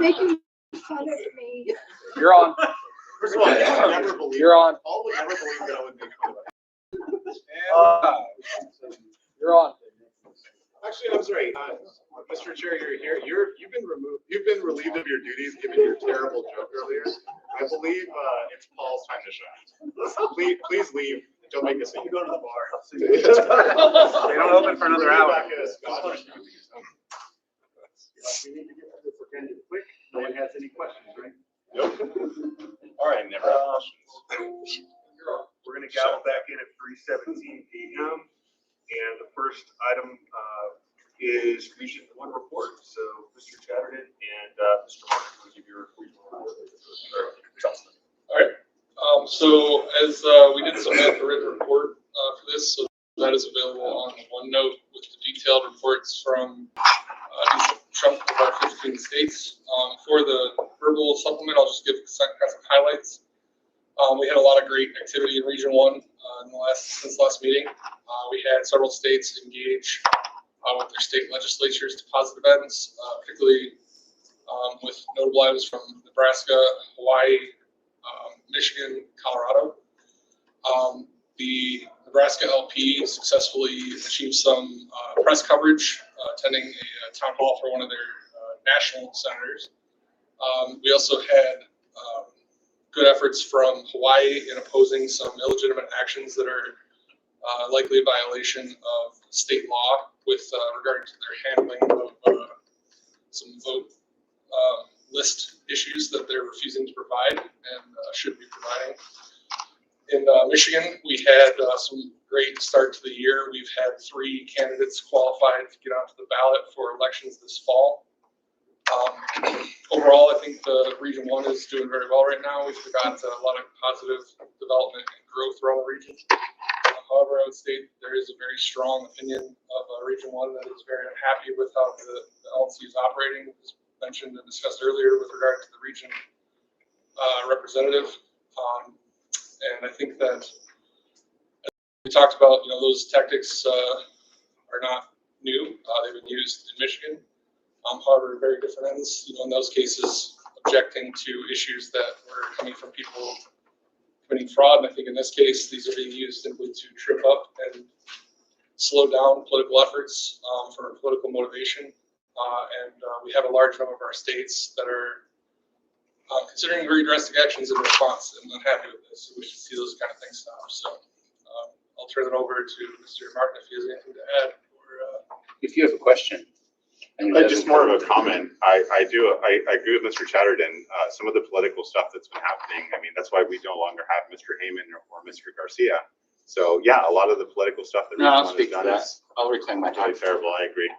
making fun of me. You're on. First of all, I would never believe. You're on. Paul would never believe that I would make fun of it. You're on. Actually, I'm sorry, Mr. Chair, you're here. You've been removed. You've been relieved of your duties given your terrible joke earlier. I believe it's Paul's time to shine. Please leave. Don't make us. You go to the bar. They don't open for another hour. We need to get this ended quick. No one has any questions, right? Nope. All right, never have questions. We're going to gavel back in at 3:17 p.m. And the first item is Region 1 report. So, Mr. Chatterton and Mr. Martin will give your regional report. All right. So as we did submit a written report for this, so that is available on OneNote with the detailed reports from each chunk of our 15 states. For the verbal supplement, I'll just give some highlights. We had a lot of great activity in Region 1 since last meeting. We had several states engage with their state legislatures to positive ends, particularly with notable items from Nebraska, Hawaii, Michigan, Colorado. The Nebraska LP successfully achieved some press coverage, attending a town hall for one of their national senators. We also had good efforts from Hawaii in opposing some illegitimate actions that are likely a violation of state law with regard to their handling of some vote list issues that they're refusing to provide and should be providing. In Michigan, we had some great start to the year. We've had 3 candidates qualified to get onto the ballot for elections this fall. Overall, I think the Region 1 is doing very well right now. We've got a lot of positive development and growth around the region. However, I would state there is a very strong opinion of Region 1 that is very unhappy with how the LNC is operating, as mentioned and discussed earlier with regard to the region representative. And I think that we talked about, those tactics are not new. They've been used in Michigan. However, very different ends. In those cases, objecting to issues that were coming from people committing fraud. And I think in this case, these are being used simply to trip up and slow down political efforts for political motivation. And we have a large number of our states that are considering very drastic actions in response and unhappy with this. So we should see those kind of things stop. So I'll turn it over to Mr. Martin if he has anything to add. Or, if you have a question. Just more of a comment. I agree with Mr. Chatterton. Some of the political stuff that's been happening, that's why we no longer have Mr. Heyman or Mr. Garcia. So yeah, a lot of the political stuff that I'll speak to that. I'll reclaim my time. Really terrible. I agree.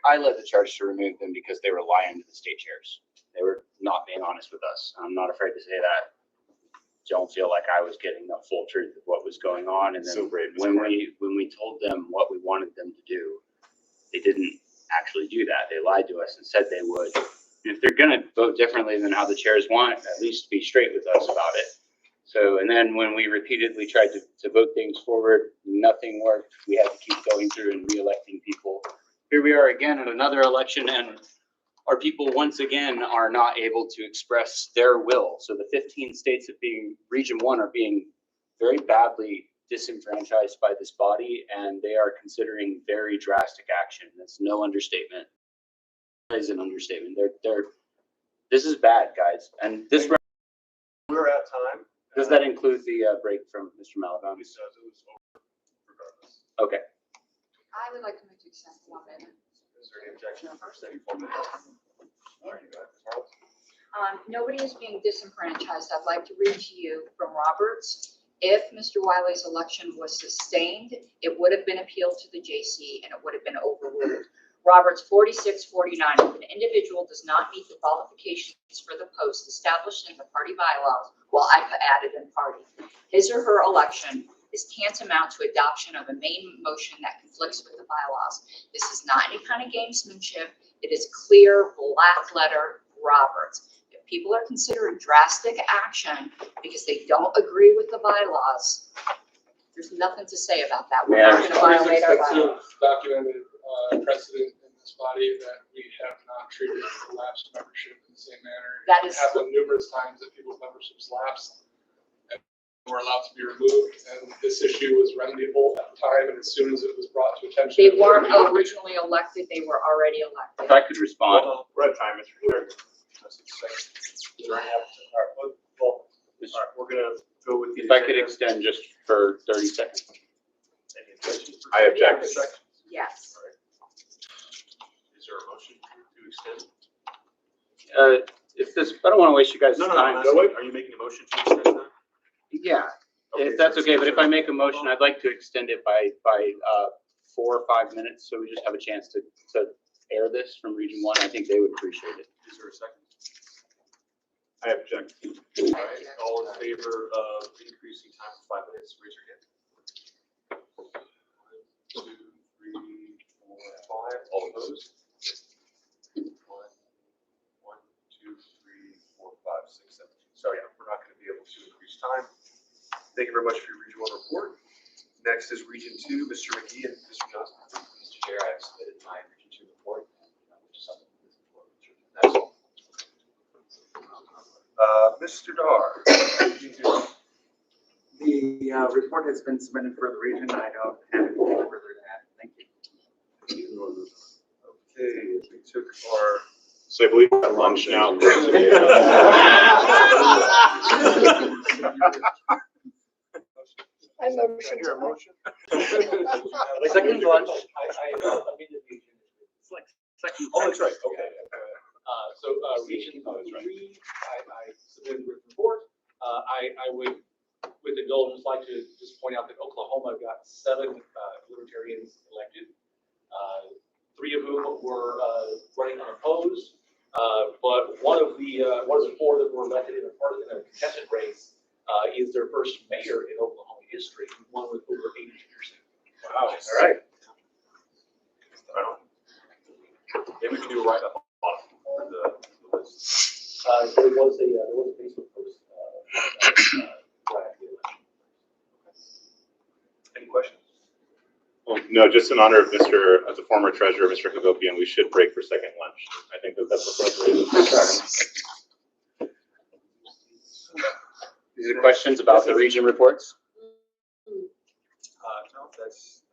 I led the charge to remove them because they were lying to the state chairs. They were not being honest with us. I'm not afraid to say that. Don't feel like I was getting the full truth of what was going on. And then so brave, when we told them what we wanted them to do, they didn't actually do that. They lied to us and said they would. And if they're going to vote differently than how the chairs want, at least be straight with us about it. So, and then when we repeatedly tried to vote things forward, nothing worked. We had to keep going through and re-electing people. Here we are again at another election, and our people once again are not able to express their will. So the 15 states of being Region 1 are being very badly disenfranchised by this body, and they are considering very drastic action. That's no understatement. That is an understatement. This is bad, guys. And this We're at time. does that include the break from Mr. Malabon? It says it was over regardless. Okay. I would like to make extent 1 minute. Is there any objection? First, 4 minutes. All right, you got it. Charles? Nobody is being disenfranchised. I'd like to read to you from Roberts. If Mr. Wiley's election was sustained, it would have been appealed to the JC and it would have been overruled. Roberts 4649, if an individual does not meet the qualifications for the post established in the party bylaws, well, I added in party, his or her election is tantamount to adoption of a main motion that conflicts with the bylaws. This is not any kind of gamesmanship. It is clear black letter Roberts. If people are considering drastic action because they don't agree with the bylaws, there's nothing to say about that. We're not going to violate our bylaws. Documented precedent in this this body that we have not treated lapsed membership in the same manner. That is- It happened numerous times that people's memberships lapsed and were allowed to be removed, and this issue was remediable at the time, and as soon as it was brought to attention. They weren't originally elected, they were already elected. If I could respond, We're at time, Mr. Chair. Well, we're gonna go with the. if I could agenda. extend just for 30 seconds. Any objections? I object. Yes. Is there a motion to extend? If this, I don't want to waste you guys' No, time. no, wait, are you making a motion to extend that? Yeah, Okay, if that's so- okay, but if I make a motion, I'd like to extend it by 4 or 5 minutes, so we just have a chance to air this from Region 1. I think they would appreciate it. Is there a second? I object. All right, all in favor of increasing time to 5 minutes, raise your hand. 1, 2, 3, 4, 5, all opposed? 1, 2, 3, 4, 5, 6, 7. So yeah, we're not gonna be able to increase time. Thank you very much for your Region 1 report. Next is Region 2, Mr. McGee and Mr. Johnson. Mr. Chair, I have submitted my Region 2 report, which is something this report should- that's all. Mr. Dar. The report has been submitted for the region. I don't have anything further to add. Thank you. Okay, we took our. So I believe we're at lunch now. I motion. Hear a motion? Second lunch. Oh, that's right, okay. Region 3, I submitted a report. I would, with indulgence, like to just point out that Oklahoma got 7 libertarians elected. 3 of whom were running unopposed, but one of the 4 that were elected in a contested race is their first mayor in Oklahoma history, one with over 82%. Wow, all right. Right on. Maybe we can do a write-up on the list. There was a Facebook post. Right after the election. Any questions? Well, no, just in honor of as a former treasurer, Mr. Hagopian, we should break for second lunch. I think that's appropriate. Any questions about the region reports? No, I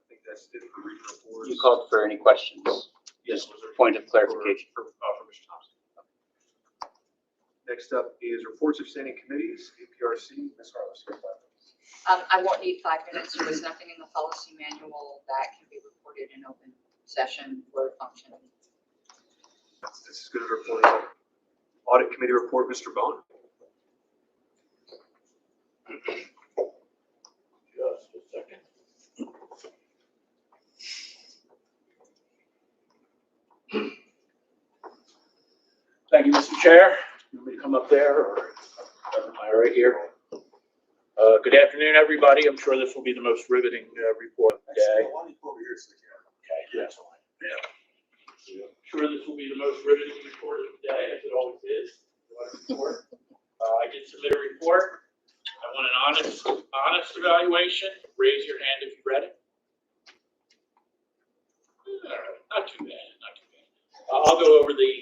think that's it for regional reports. You called for any questions? Yes, Just was there- point of clarification. For Mr. Thompson. Next up is reports of standing committees, APRC, Ms. Harless. I won't need 5 minutes. There was nothing in the policy manual that can be reported in open session for function. This is good as report. Audit committee report, Mr. Bone. Just a second. Thank you, Mr. Chair. You want me to come up there or am I right here? Good afternoon, everybody. I'm sure this will be the most riveting report of the day. Okay, that's fine. Yeah. I'm sure this will be the most riveting report of the day, as it always is. I did submit a report. I want an honest evaluation. Raise your hand if you read it. All right, not too bad, not too bad. I'll go over the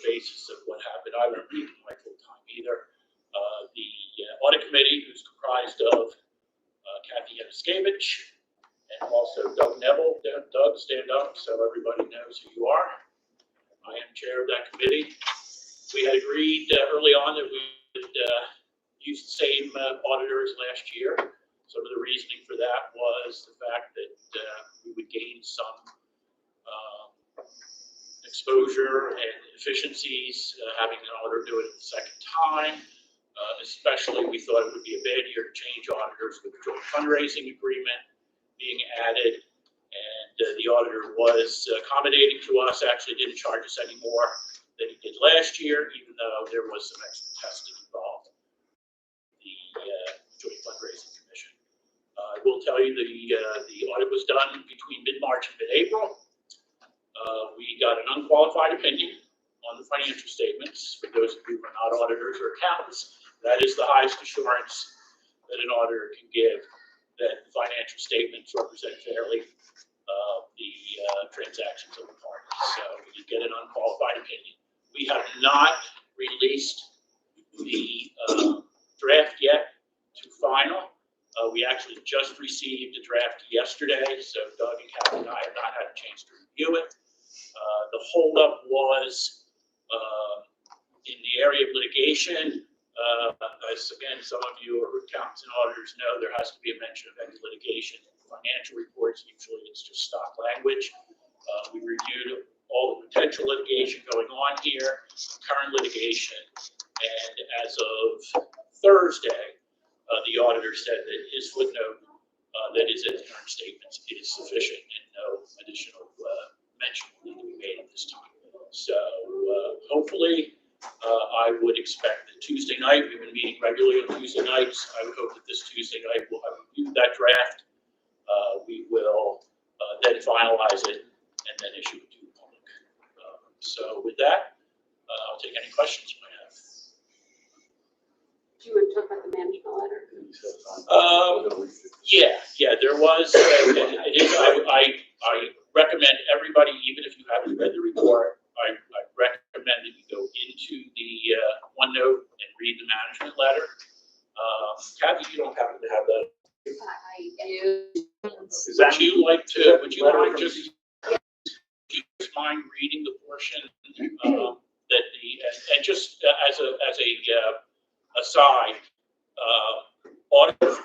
basis of what happened. I haven't read my full time either. The audit committee, who's comprised of Kathy Yanuskevich and also Doug Neville. Doug, stand up so everybody knows who you are. I am chair of that committee. We had agreed early on that we would use the same auditors last year. Some of the reasoning for that was the fact that we would gain some exposure and efficiencies having an auditor do it the second time. Especially, we thought it would be a bad year to change auditors with the joint fundraising agreement being added. And the auditor was accommodating to us, actually didn't charge us any more than he did last year, even though there was some extra testing involved. The Joint Fundraising Commission. I will tell you the audit was done between mid-March and mid-April. We got an unqualified opinion on the financial statements. For those of you who are not auditors or accountants, that is the highest assurance that an auditor can give that the financial statements represent fairly the transactions of the parties. So you get an unqualified opinion. We have not released the draft yet to final. We actually just received the draft yesterday, so Doug and Kathy and I have not had a chance to review it. The holdup was in the area of litigation. As again, some of you are accountants and auditors know, there has to be a mention of any litigation in financial reports. Usually it's just stock language. We reviewed all the potential litigation going on here, current litigation, and as of Thursday, the auditor said that his footnote that is in the current statements is sufficient and no additional mention will need to be made at this time. So hopefully, I would expect that Tuesday night, we've been meeting regularly on Tuesday nights. I would hope that this Tuesday night we'll have reviewed that draft. We will then finalize it and then issue it to the public. So with that, I'll take any questions you might have. Do you want to talk about the management letter? Yeah, there was, I recommend everybody, even if you haven't read the report, I recommend that you go into the OneNote and read the management letter. Kathy, you don't happen to have that. I do. Would you like to, would you mind just, do you mind reading the portion that the, and just as a aside, auditors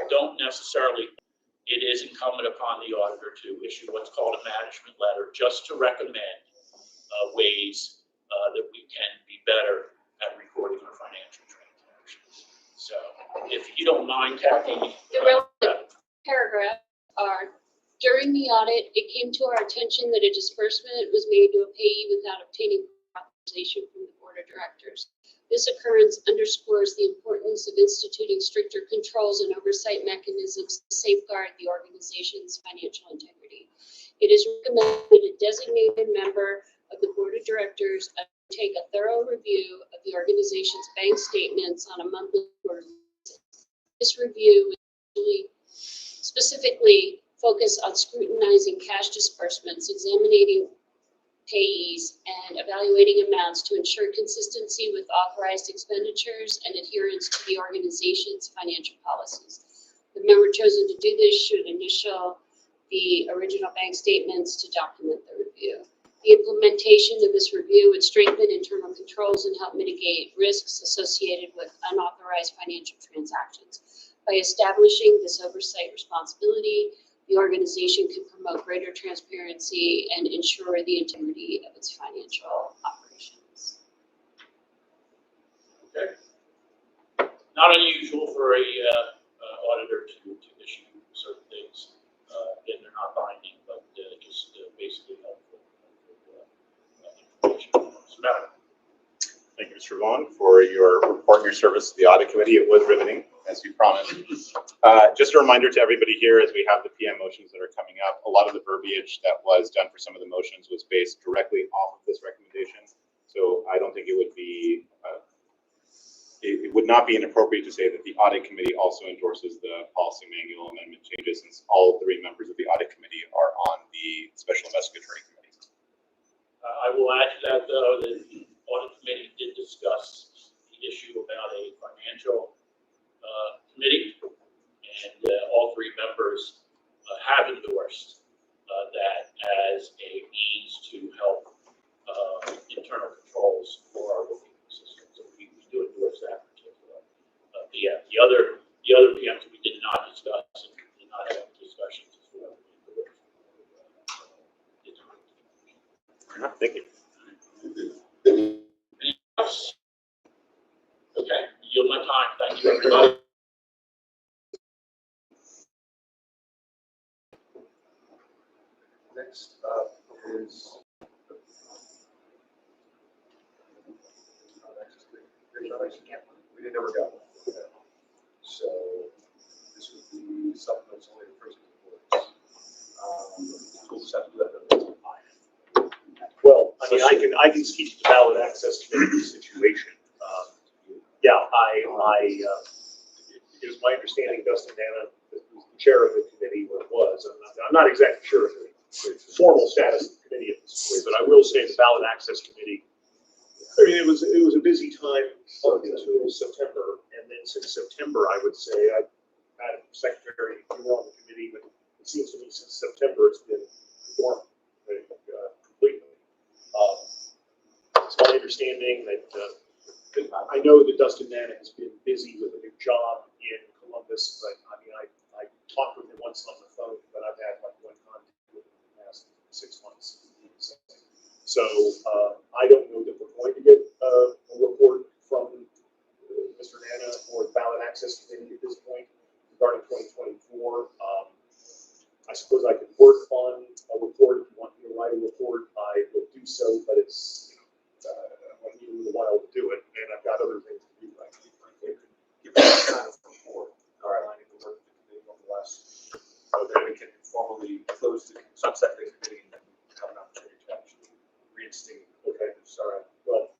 don't necessarily, it is incumbent upon the auditor to issue what's called a management letter, just to recommend ways that we can be better at recording our financial transactions. So if you don't mind, Kathy. The relevant paragraph are, during the audit, it came to our attention that a disbursement was made to a payee without obtaining authorization from the board of directors. This occurrence underscores the importance of instituting stricter controls and oversight mechanisms to safeguard the organization's financial integrity. It is recommended that a designated member of the board of directors undertake a thorough review of the organization's bank statements on a monthly or quarterly basis. This review will specifically focus on scrutinizing cash disbursements, examining payees, and evaluating amounts to ensure consistency with authorized expenditures and adherence to the organization's financial policies. The member chosen to do this should initial the original bank statements to document the review. The implementation of this review would strengthen internal controls and help mitigate risks associated with unauthorized financial transactions. By establishing this oversight responsibility, the organization can promote greater transparency and ensure the integrity of its financial operations. Okay. Not unusual for a auditor to issue certain things. Again, they're not binding, but just basically helpful information. So now, Thank you, Mr. Vaughn, for your report and your service to the audit committee. It was riveting, as you promised. Just a reminder to everybody here, as we have the PM motions that are coming up, a lot of the verbiage that was done for some of the motions was based directly off of this recommendation. So I don't think it would be, it would not be inappropriate to say that the audit committee also endorses the policy manual amendment changes, since all 3 members of the audit committee are on the special investigatory committee. I will add to that, though, that the audit committee did discuss the issue about a financial committee, and all 3 members have endorsed that as a means to help internal controls for our booking system. So we do endorse that particular. Yeah, the other PMs we did not discuss and did not have discussions as well. Thank you. Anything else? Okay, yield my time. Thank you, everybody. Next up is. We didn't never got one. So this would be supplements only the first reports. We'll just have to let them. Well, I mean, I can speak to the ballot access committee situation. Yeah, it is my understanding, Dustin Dana, who's the chair of the committee, or was. I'm not exactly sure of the formal status of the committee at this point, but I will say the ballot access committee, I mean, it was a busy time up until September, and then since September, I would say, Madam Secretary, you were on the committee, but it seems to me since September, it's been dormant, completely. It's my understanding that, I know that Dustin Nana has been busy with a big job in Columbus, but I mean, I talked with him once on the phone, but I've had like one contact with him in the past 6 months. So, I don't know that we're going to get a report from Mr. Nana or the ballot access committee at this point regarding 2024. I suppose I could work on a report. If you want me to write a report, I will do so, but it's, I want you a while to do it, and I've got other things to do. I think Give us kind of report, outlining the work of the committee over the last, so that we can formally close the sunset the committee and have an opportunity to actually reinstate. Okay, all right. Well,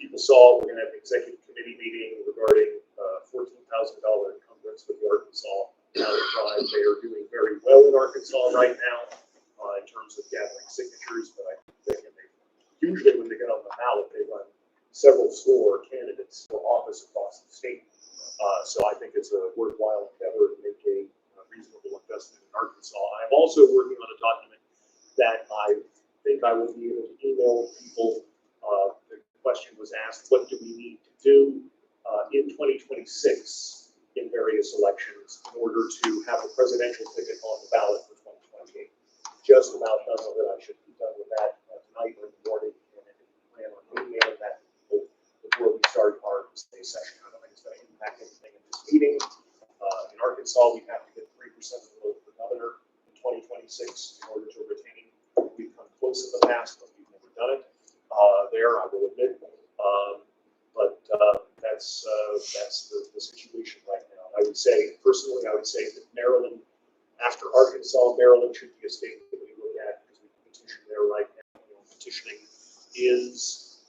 people saw we're going to have an executive committee meeting regarding $14,000 encumbrance with the Arkansas County Drive. They are doing very well in Arkansas right now in terms of gathering signatures, but I think usually when they get on the ballot, they run several score candidates for office across the state. So I think it's a worthwhile endeavor to make a reasonable investment in Arkansas. I'm also working on a document that I think I will be able to email people. The question was asked, what do we need to do in 2026 in various elections in order to have a presidential ticket on the ballot for 2028? Just about done with it. I should be done with that tonight or in the morning, and I plan on emailing that before we start our May session. I don't think it's going to impact anything in this meeting. In Arkansas, we have to get 3% of the vote for governor in 2026 in order to retain. We've come close in the past, but we've never done it. There, I will admit, but that's the situation right now. I would say, personally, I would say that Maryland, after Arkansas, Maryland should be a state that we look at because we petition there right now. Petitioning is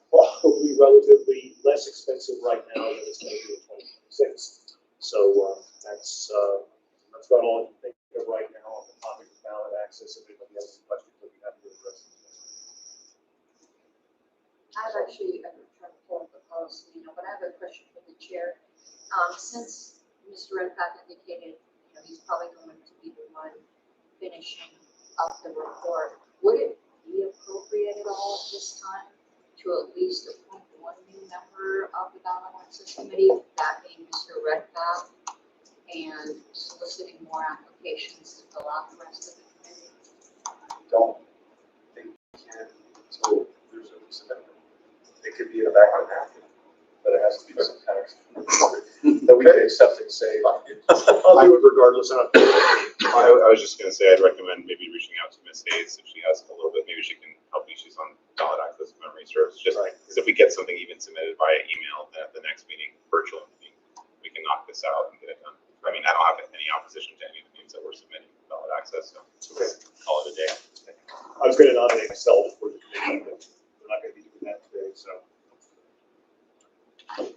probably relatively less expensive right now than it's going to be in 2026. So that's about all I can think of right now on the topic of ballot access. If anybody has any questions, I'll be happy to address them. I've actually, I'm trying to pull up the policy, but I have a question for the chair. Since Mr. Redpath indicated, he's probably going to be the one finishing up the report, would it be appropriate at all at this time to at least appoint one new member of the ballot access committee, that being Mr. Redpath, and soliciting more applications to fill out the rest of the committee? I don't think we can until there's a submittal. It could be in a background napkin, but it has to be some kind of that we can accept and say. I'll do it regardless. I was just gonna say, I'd recommend maybe reaching out to Ms. Hayes if she has a little bit, maybe she can help me. She's on ballot access and memory serves, just because if we get something even submitted via email at the next meeting, virtual meeting, we can knock this out and get it done. I mean, I don't have any opposition to any of the meetings that we're submitting for ballot access, so call it a day. I was going to nominate myself for the committee, but we're not going to be doing that today, so. Any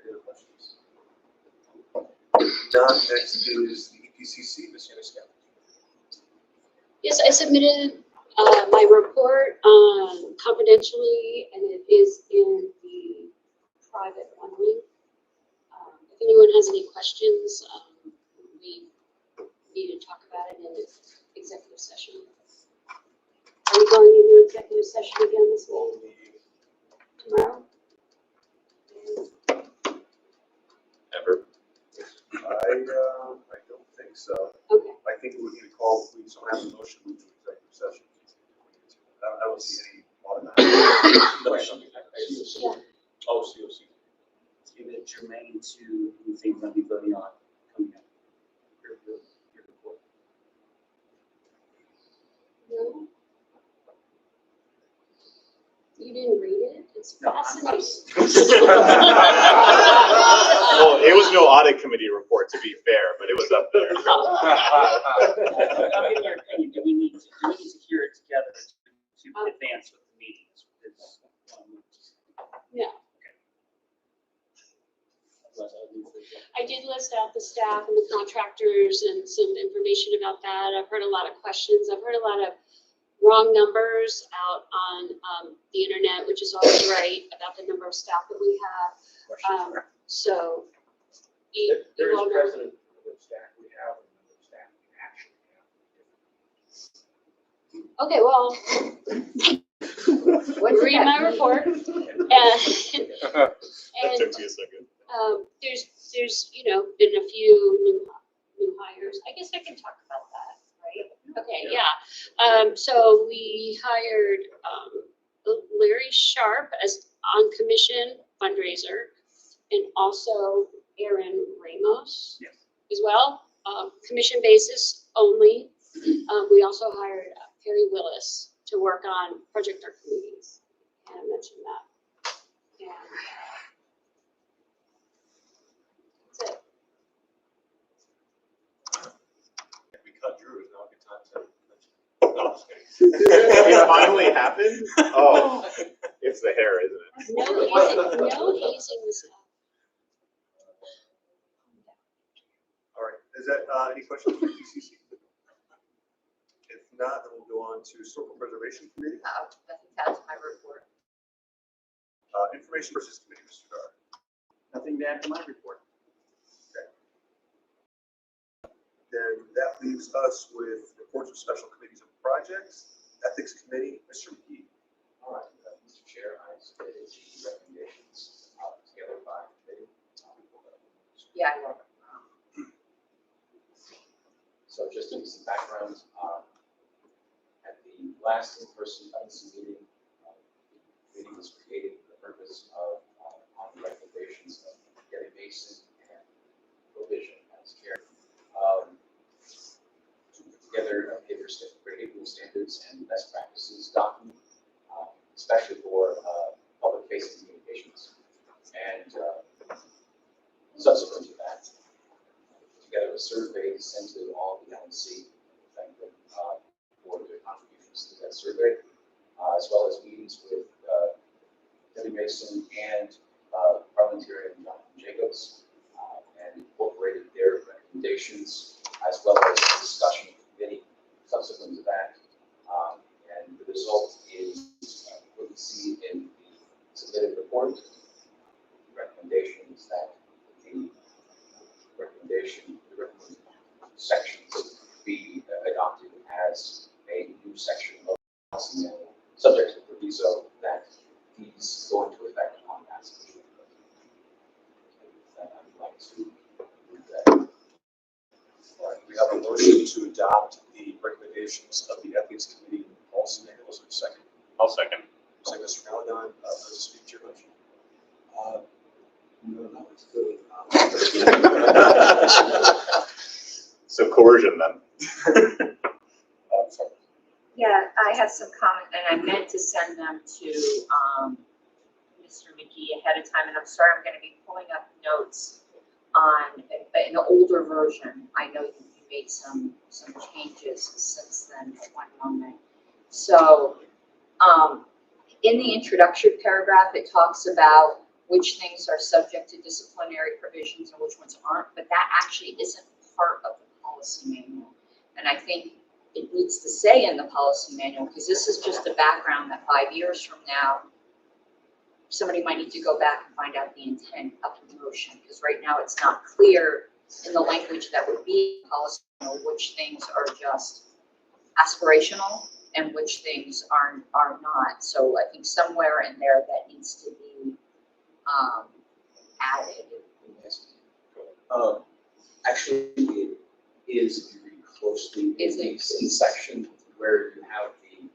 other questions? Done. Next is the EPCC, Ms. Yaniscap. Yes, I submitted my report confidentially, and it is in the private only. If anyone has any questions, we need to talk about it in the executive session. Are we going into executive session again this week? Tomorrow? Ever. I don't think so. Okay. I think we need to call, we just don't have a motion to move to executive session. I don't see any automatic. Yeah. Oh, COC. Is it germane to the things that we voting on coming up? Your report. No? You didn't read it? It's fascinating. Well, it was no audit committee report, to be fair, but it was up there. I'm getting your opinion. Do we need to hear it together to advance with the meetings? Yeah. I did list out the staff and the contractors and some information about that. I've heard a lot of questions. I've heard a lot of wrong numbers out on the internet, which is always right, about the number of staff that we have. So you There is all know. precedent for the staff we have and the staff we actually have. Okay, well, What's read that my mean? report. And, That took me a second. there's, been a few new hires. I guess I can talk about that, right? Okay, yeah. So we hired, Larry Sharp as on-commission fundraiser and also Aaron Ramos. Yes. As well, commission basis only. We also hired Perry Willis to work on project Archimedes. And I mentioned that. And that's it. We cut Drew, is now a good time to. No, I'm just kidding. It finally happened? Oh, it's the hair, isn't it? No hazing this up. All right, is that, any questions for TCC? If not, then we'll go on to Historical Preservation Committee, I think that's my report. Information Services Committee, Mr. Dar. Nothing to add to my report. Then that leaves us with reports of special committees and projects, Ethics Committee, Mr. McGee. All right, Mr. Chair, I submitted the recommendations together by committee. Yeah, I will. So just to give some background, at the last in-person LNC meeting, the committee was created for the purpose of, on the recommendations of Gary Mason and Provision as chair, to put together a behavioral standards and best practices document, especially for public-facing communications. And subsequent to that, together a survey to send to all the LNC, thank them for their contributions to that survey, as well as meetings with Debbie Mason and parliamentarian Jonathan Jacobs, and incorporated their recommendations as well as the discussion of committee subsequent to that. And the result is what you see in the submitted report. The recommendation is that the recommendation sections be adopted as a new section of policy manual, subject to the proviso that these go into effect upon passage. And I'd like to move that. All right, we have a motion to adopt the recommendations of the Ethics Committee policy manual. Is there a second? I'll second. Second, Mr. Malagon, please speak to your motion. No, that was good. So coercion then. Sorry. Yeah, I have some comment, and I meant to send them to Mr. McGee ahead of time, and I'm sorry, I'm going to be pulling up notes on an older version. I know you made some changes since then at one moment. So in the introductory paragraph, it talks about which things are subject to disciplinary provisions and which ones aren't, but that actually isn't part of the policy manual. And I think it needs to say in the policy manual, because this is just a background that 5 years from now, somebody might need to go back and find out the intent of the motion, because right now it's not clear in the language that would be in the policy manual which things are just aspirational and which things are not. So I think somewhere in there that needs to be added. Actually, it is very closely Is in it? the section where you have the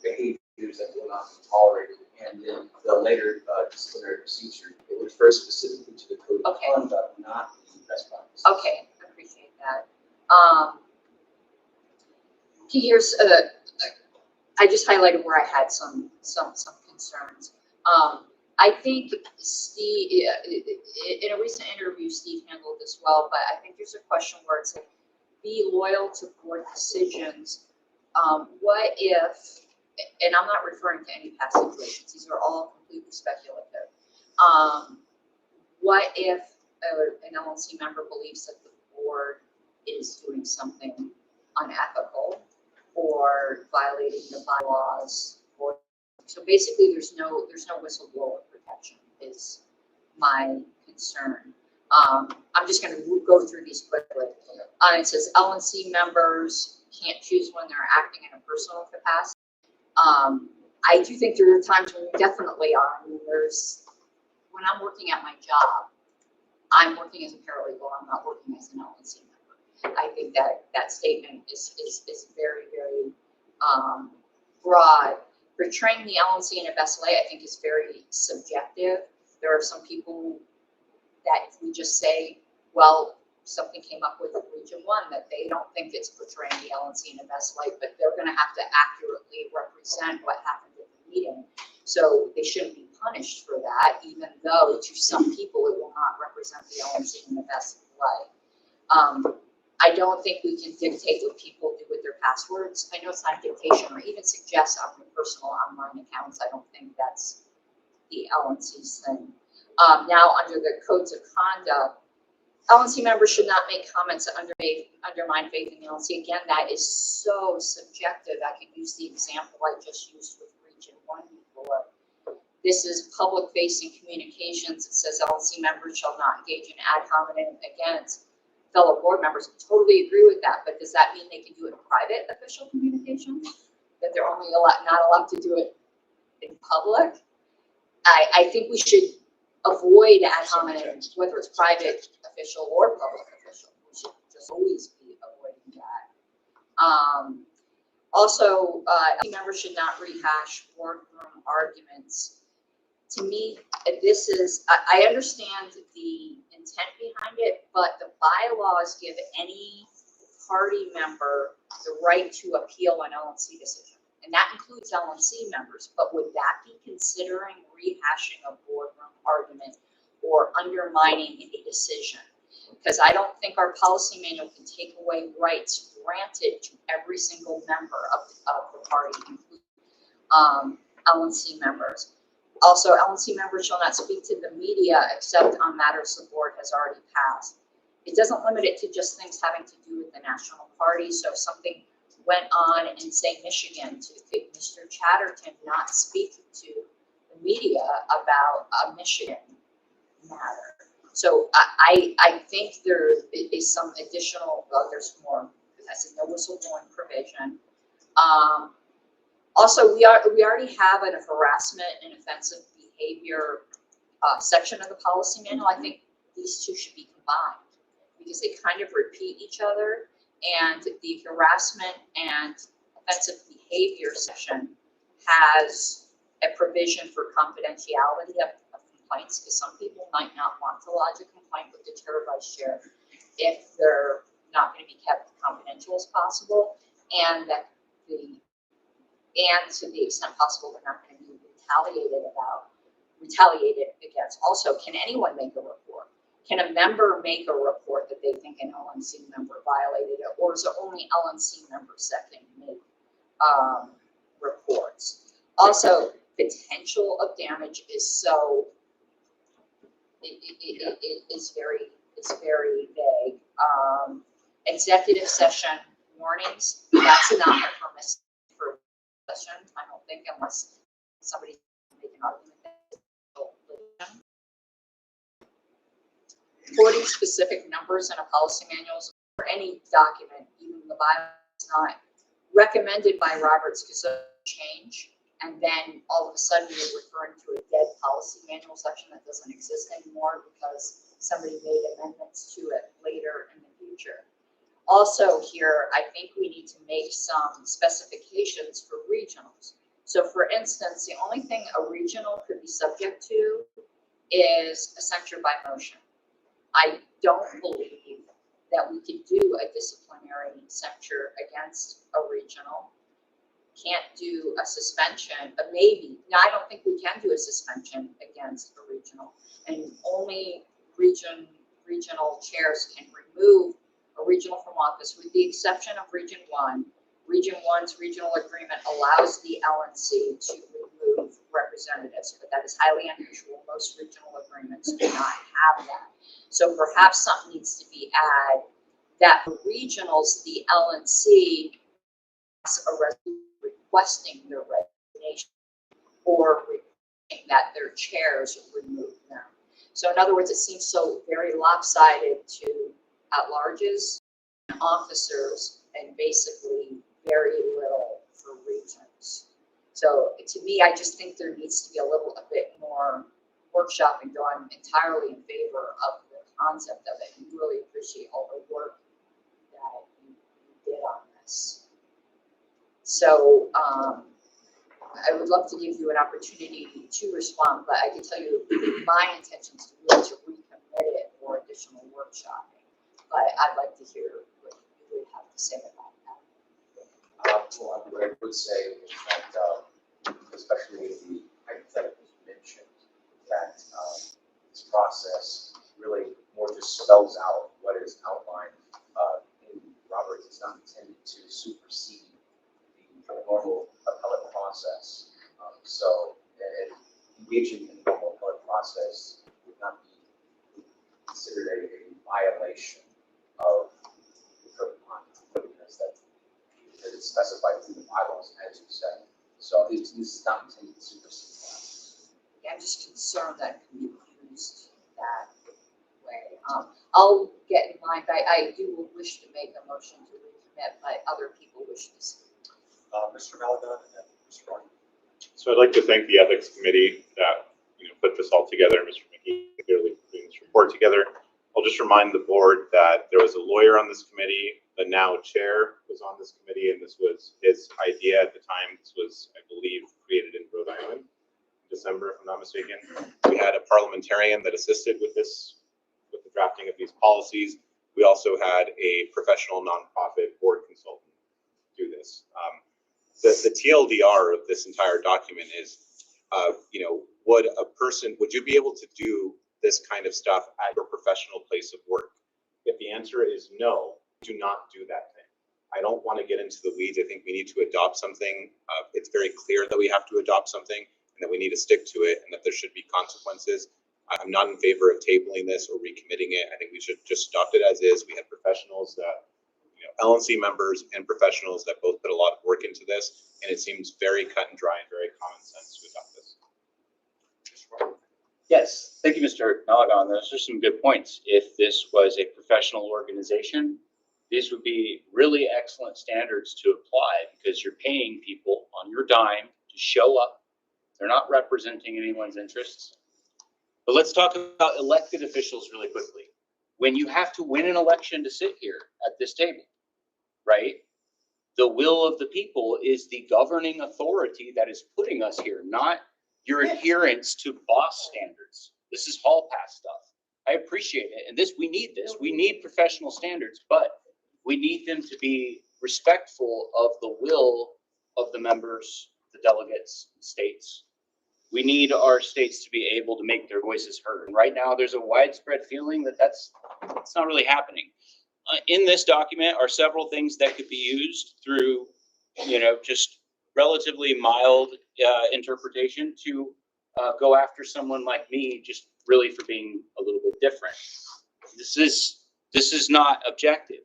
behaviors that will not be tolerated, and then the later disciplinary procedure. It refers specifically to the code of Okay. conduct, not the best practices. Okay, I appreciate that. Here's I just highlighted where I had some concerns. I think Steve, in a recent interview, Steve handled this well, but I think there's a question where it's like, be loyal to board decisions. What if, and I'm not referring to any past situations, these are all completely speculative. What if an LNC member believes that the board is doing something unethical or violating the bylaws, or so basically there's no whistleblower protection is my concern. I'm just going to go through these quickly. It says LNC members can't choose when they're acting in a personal capacity. I do think there are times when we definitely are. I mean, when I'm working at my job, I'm working as a paralegal. I'm not working as an LNC member. I think that statement is very, very broad. Portraying the LNC in a best light, I think, is very subjective. There are some people that if we just say, well, something came up with Region 1 that they don't think it's portraying the LNC in the best light, but they're going to have to accurately represent what happened at the meeting. So they shouldn't be punished for that, even though to some people it will not represent the LNC in the best light. I don't think we can dictate what people do with their passwords. I know it's not dictation or even suggest on their personal online accounts. I don't think that's the LNC's thing. Now, under the codes of conduct, LNC members should not make comments that undermine faith in the LNC. Again, that is so subjective. I can use the example I just used with Region 1 before. This is public-facing communications. It says LNC members shall not engage in ad hominem against fellow board members. I totally agree with that, but does that mean they can do it in private official communication? That they're only not allowed to do it in public? I think we should avoid ad hominem, whether it's private official or public official. We should just always be avoiding that. Also, members should not rehash boardroom arguments. To me, this is, I understand the intent behind it, but the bylaws give any party member the right to appeal an LNC decision. And that includes LNC members, but would that be considering rehashing a boardroom argument or undermining a decision? Because I don't think our policy manual can take away rights granted to every single member of the party, including LNC members. Also, LNC members shall not speak to the media except on matters the board has already passed. It doesn't limit it to just things having to do with the national party. So if something went on in, say, Michigan, could Mr. Chatterton not speak to the media about a Michigan matter? So I think there is some additional, well, there's more, because I said no whistleblowing provision. Also, we already have a harassment and offensive behavior section of the policy manual. I think these two should be combined because they kind of repeat each other. And the harassment and offensive behavior section has a provision for confidentiality of complaints, because some people might not want to lodge a complaint with the chair or vice chair if they're not going to be kept confidential as possible, and that to the extent possible, they're not going to be retaliated against. Also, can anyone make a report? Can a member make a report that they think an LNC member violated it, or is it only LNC members that can make reports? Also, potential of damage is so it's very vague. Executive session warnings, that's not a permissive for session, I don't think, unless somebody make an argument that it's quoting specific numbers in a policy manual or any document, even the Bible, is not recommended by Roberts because of change. And then all of a sudden you're referring to a dead policy manual section that doesn't exist anymore because somebody made amendments to it later in the future. Also here, I think we need to make some specifications for regionals. So for instance, the only thing a regional could be subject to is a censure by motion. I don't believe that we could do a disciplinary censure against a regional. Can't do a suspension, but maybe. Now, I don't think we can do a suspension against a regional, and only regional chairs can remove a regional from office, with the exception of Region 1. Region 1's regional agreement allows the LNC to remove representatives, but that is highly unusual. Most regional agreements do not have that. So perhaps something needs to be added that for regionals, the LNC has a resolution requesting their resignation or requesting that their chairs remove them. So in other words, it seems so very lopsided to at-larges, officers, and basically very little for regions. So to me, I just think there needs to be a bit more workshopping done. Entirely in favor of the concept of it, and really appreciate all the work that you did on this. So I would love to give you an opportunity to respond, but I can tell you my intention is really to recommit it for additional workshopping. But I'd like to hear what you would have to say about that. Well, what I would say is that, especially the hypotheticals mentioned, that this process really more just spells out what is outlined in Roberts. It's not intended to supersede the normal appellate process. So, engaging in the normal appellate process would not be considered a violation of the code of conduct, because that it's specified through the bylaws, as you said. So it's not intended to supersede that. Yeah, I'm just concerned that it can be used that way. I'll get in mind, I do wish to make a motion to recommit, but other people wish to speak. Mr. Malagon and then Mr. Martin. So I'd like to thank the ethics committee that put this all together. Mr. McKee clearly putting this report together. I'll just remind the board that there was a lawyer on this committee. The now chair was on this committee, and this was his idea at the time. This was, I believe, created in Rhode Island, December, if I'm not mistaken. We had a parliamentarian that assisted with this, with the drafting of these policies. We also had a professional nonprofit board consultant do this. The TLDR of this entire document is, would you be able to do this kind of stuff at your professional place of work? If the answer is no, do not do that thing. I don't want to get into the weeds. I think we need to adopt something. It's very clear that we have to adopt something and that we need to stick to it and that there should be consequences. I'm not in favor of tabling this or recommitting it. I think we should just adopt it as is. We had professionals that, LNC members and professionals that both put a lot of work into this, and it seems very cut and dry and very common sense to adopt this. Yes, thank you, Mr. Malagon. Those are some good points. If this was a professional organization, these would be really excellent standards to apply because you're paying people on your dime to show up. They're not representing anyone's interests. But let's talk about elected officials really quickly. When you have to win an election to sit here at this table, right? The will of the people is the governing authority that is putting us here, not your adherence to boss standards. This is hall pass stuff. I appreciate it. And we need this. We need professional standards, but we need them to be respectful of the will of the members, the delegates, states. We need our states to be able to make their voices heard. And right now, there's a widespread feeling that that's not really happening. In this document are several things that could be used through, just relatively mild interpretation to go after someone like me, just really for being a little bit different. This is not objective,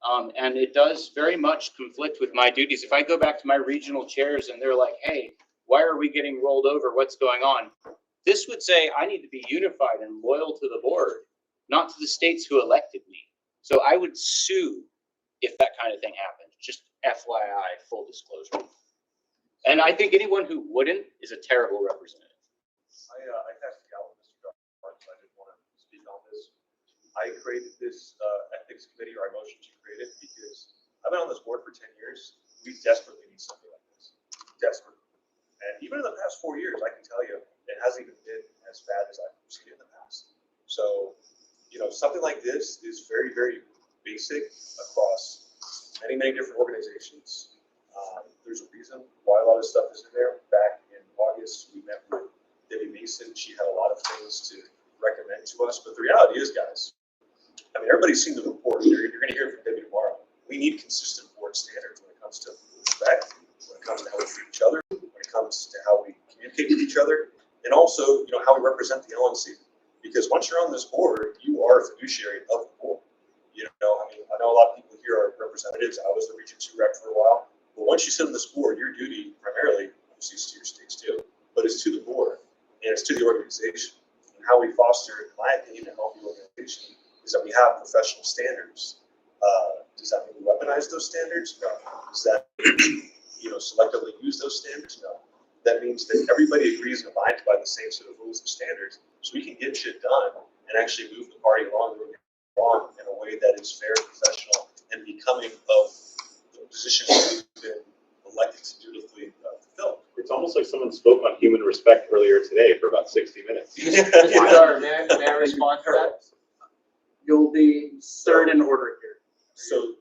and it does very much conflict with my duties. If I go back to my regional chairs and they're like, "Hey, why are we getting rolled over? What's going on?" This would say I need to be unified and loyal to the board, not to the states who elected me. So I would sue if that kind of thing happened. Just FYI, full disclosure. And I think anyone who wouldn't is a terrible representative. I passed the gavel, Mr. Martin, so I didn't want to speak on this. I created this ethics committee, or I motioned to create it because I've been on this board for 10 years. We desperately need something like this. Desperately. And even in the past 4 years, I can tell you, it hasn't even been as bad as I've seen in the past. So, something like this is very, very basic across many, many different organizations. There's a reason why a lot of stuff is in there. Back in August, we met with Debbie Mason. She had a lot of things to recommend to us. But the reality is, guys, everybody's seen the report. You're going to hear from Debbie tomorrow. We need consistent board standards when it comes to respect, when it comes to how we treat each other, when it comes to how we communicate with each other, and also, how we represent the LNC. Because once you're on this board, you are a fiduciary of the board. You know, I mean, I know a lot of people here are representatives. I was the Region 2 rep for a while. But once you sit on this board, your duty primarily, obviously, is to your states too, but it's to the board and it's to the organization. And how we foster, in my opinion, a healthy organization is that we have professional standards. Does that mean we weaponize those standards? No. Does that selectively use those standards? No. That means that everybody agrees and abides by the same set of rules and standards, so we can get shit done and actually move the party along in a way that is fair, professional, and becoming of the position we've been elected to dutifully fulfill. It's almost like someone spoke on human respect earlier today for about 60 minutes. Mr. Dar, may I respond to that? You'll be third in order here. So,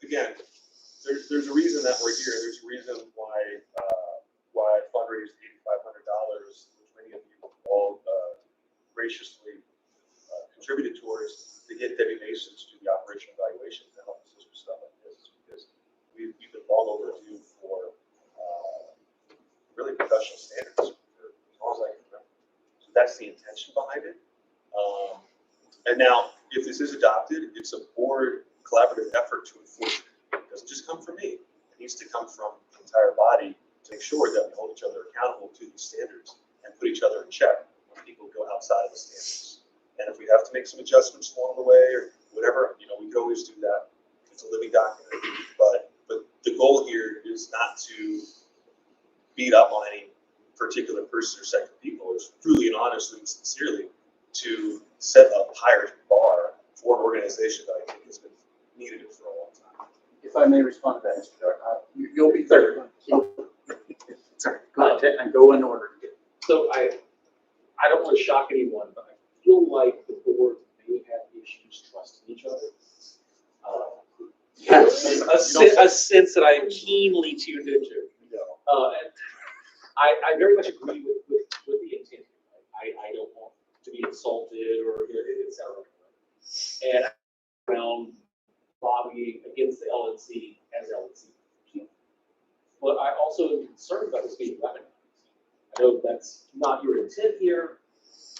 again, there's a reason that we're here. There's a reason why I fundraised $8,500, which many of you all graciously contributed towards, to get Debbie Mason to do the operational evaluation to help us with stuff like this, because we've been long overdue for really professional standards for as long as I can remember. So that's the intention behind it. And now, if this is adopted, it's a board collaborative effort to enforce it. It doesn't just come from me. It needs to come from the entire body to make sure that we hold each other accountable to these standards and put each other in check when people go outside of the standards. And if we have to make some adjustments along the way or whatever, we can always do that. It's a living document. But the goal here is not to beat up on any particular person or sect of people. It's truly and honestly and sincerely to set a higher bar for an organization that I think has been needed for a long time. If I may respond to that, Mr. Dar, you'll be third. Sorry, go ahead and go in order. So I don't want to shock anyone, but I feel like the board may have issues trusting each other. A sense that I am keenly tuned into. And I very much agree with the intent. I don't want to be insulted or et cetera. And around lobbying against the LNC as LNC. But I also am concerned about this being weaponized. I know that's not your intent here,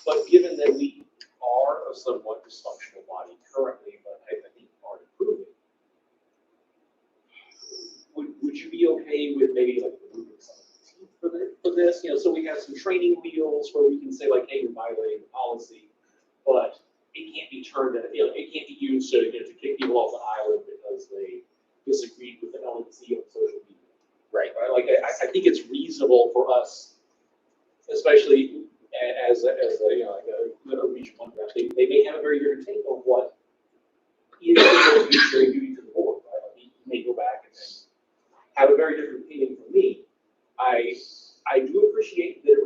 but given that we are a somewhat dysfunctional body currently, but I think are improving, would you be okay with maybe like removing some of the teeth for this? So we have some training wheels where we can say like, hey, you're violating the policy, but it can't be turned, it can't be used to kick people off the island because they disagreed with the LNC on social media. Right. Like I think it's reasonable for us, especially as a Region 1 rep, they may have a very different take on what is the fiduciary duty to the board. Right? Like he may go back and have a very different opinion from me. I do appreciate that it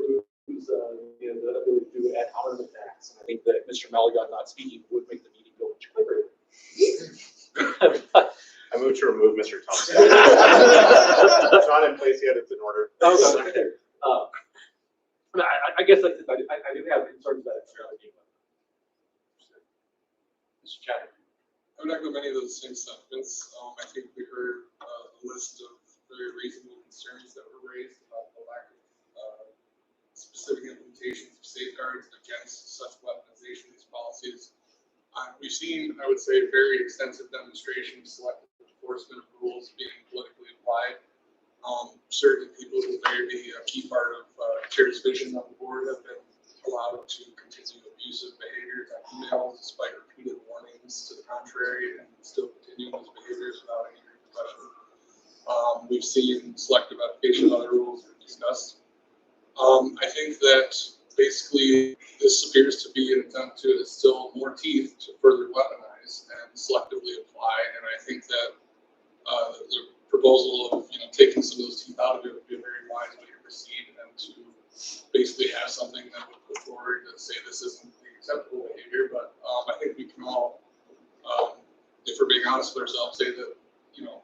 removes the ability to do ad hominem attacks, and I think that Mr. Malagon not speaking would make the meeting go much quicker. I move to remove Mr. Thompson. It's not in place yet, it's in order. I guess I do have concerns about it. Mr. Chatter. I would echo many of those same sentiments. I think we heard a list of very reasonable concerns that were raised about the lack of specific implementations of safeguards against such weaponization of these policies. We've seen, I would say, very extensive demonstrations, selective enforcement of rules being politically applied. Certain people who may be a key part of Chair's vision on the board have been allowed to continue abusive behaviors on emails despite repeated warnings to the contrary, and still continue those behaviors without any repercussion. We've seen selective application of other rules we've discussed. I think that basically this appears to be an attempt to instill more teeth to further weaponize and selectively apply, and I think that the proposal of taking some of those teeth out of it would be a very wise way to proceed, and to basically have something that would put forward to say this isn't the acceptable behavior. But I think we can all, if we're being honest with ourselves, say that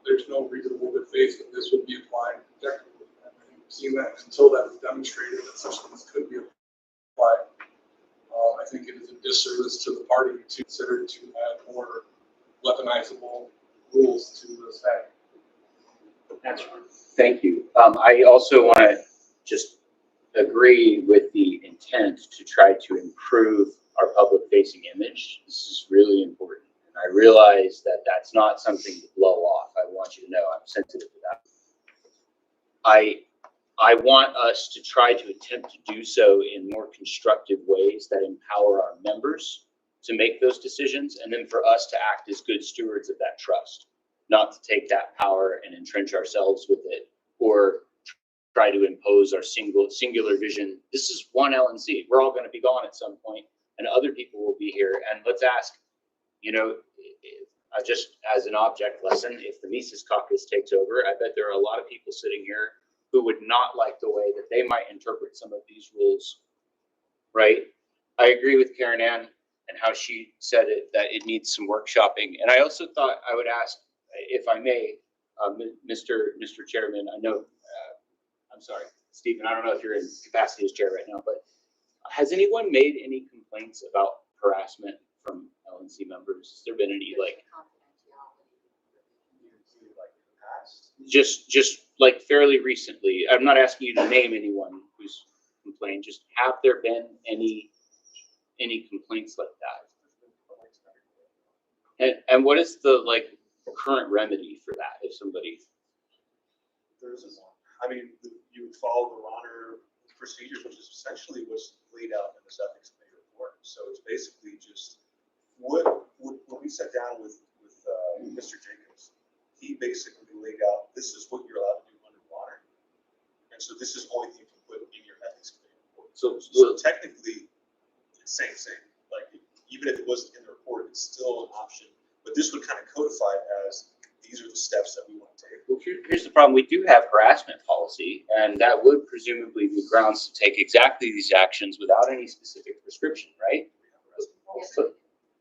there's no reasonable good faith that this would be applied objectively. And I think we've seen that until that is demonstrated that such things could be applied. I think it is a disservice to the party to consider to add more weaponizable rules to the statute. That's right. Thank you. I also want to just agree with the intent intent to try to improve our public facing image, this is really important. And I realize that that's not something to blow off. I want you to know I'm sensitive to that. I want us to try to attempt to do so in more constructive ways that empower our members to make those decisions, and then for us to act as good stewards of that trust, not to take that power and entrench ourselves with it, or try to impose our singular vision. This is one LNC. We're all going to be gone at some point, and other people will be here. And let's ask, you know, just as an object lesson, if the Mises Caucus takes over, I bet there are a lot of people sitting here who would not like the way that they might interpret some of these rules, right? I agree with Karen Ann and how she said it, that it needs some workshopping. And I also thought I would ask, if I may, Mr. Chairman, I know, I'm sorry, Stephen, I don't know if you're in capacity as chair right now, but has anyone made any complaints about harassment from LNC members? Has there been any, like, just like fairly recently? I'm not asking you to name anyone who's complained, just have there been any complaints like that? And what is the, like, current remedy for that if somebody? There isn't one. I mean, you would follow the Ronner procedures, which is essentially what's laid out in this ethics committee report. So it's basically just when we sat down with Mr. Jacobs, he basically laid out, this is what you're allowed to do under Ronner. And so this is the only thing you can put in your ethics committee report. So technically, it's same. Like, even if it wasn't in the report, it's still an option. But this would kind of codify it as, these are the steps that we want to take. Well, here's the problem. We do have harassment policy, and that would presumably be grounds to take exactly these actions without any specific prescription, right?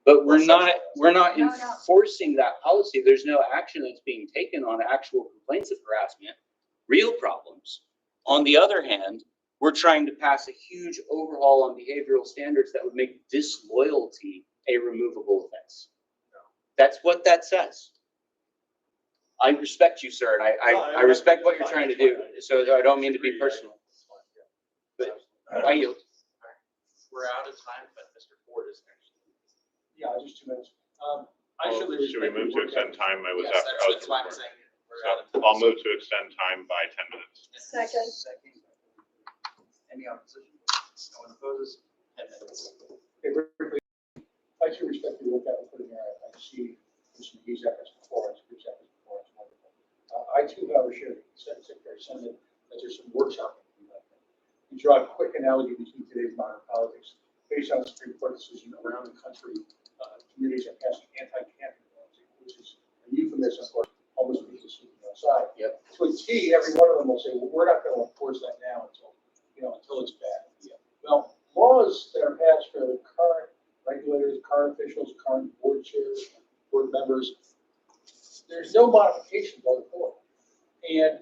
But we're not enforcing that policy. There's no action that's being taken on actual complaints of harassment, real problems. On the other hand, we're trying to pass a huge overhaul on behavioral standards that would make disloyalty a removable offense. That's what that says. I respect you, sir, and I respect what you're trying to do. So I don't mean to be personal. But I yield. We're out of time, but Mr. Ford is next. Yeah, just 2 minutes. Should we move to extend time? I was Yes, after. that's why I'm saying we're out of So time. I'll move to extend time by 10 minutes. Second. Any opposition? No one opposes? 10 minutes. Okay, very quickly, I should respect the work that we're putting there. I see Mr. McGee's efforts before, it's wonderful. I too, however, share the Secretary sentiment that there's some workshopping. You draw a quick analogy between today's modern politics. Based on the Supreme Court decision around the country, communities are passing anti-camping laws, which is a euphemism for homeless people sleeping outside. Yep. To a T, every one of them will say, well, we're not going to enforce that now until it's bad. Yep. Well, laws that are passed for the current regulators, current officials, current board chairs, board members, there's no modification going forward. And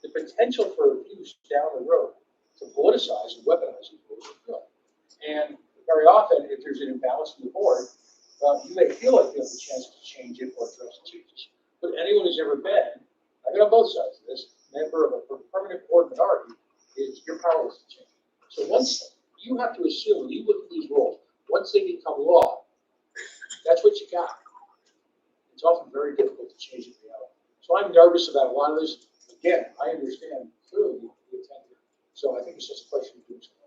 the potential for abuse down the road to politicize and weaponize these rules is real. And very often, if there's an imbalance in the board, you may feel like you have the chance to change it or address the changes. But anyone who's ever been, I've been on both sides of this, member of a permanent board minority, is you're powerless to change. So once you have to assume, when you look at these rules, once they become law, that's what you got. It's often very difficult to change in reality. So I'm nervous about a lot of this. Again, I understand clearly the intent here. So I think it's just a question of doing something.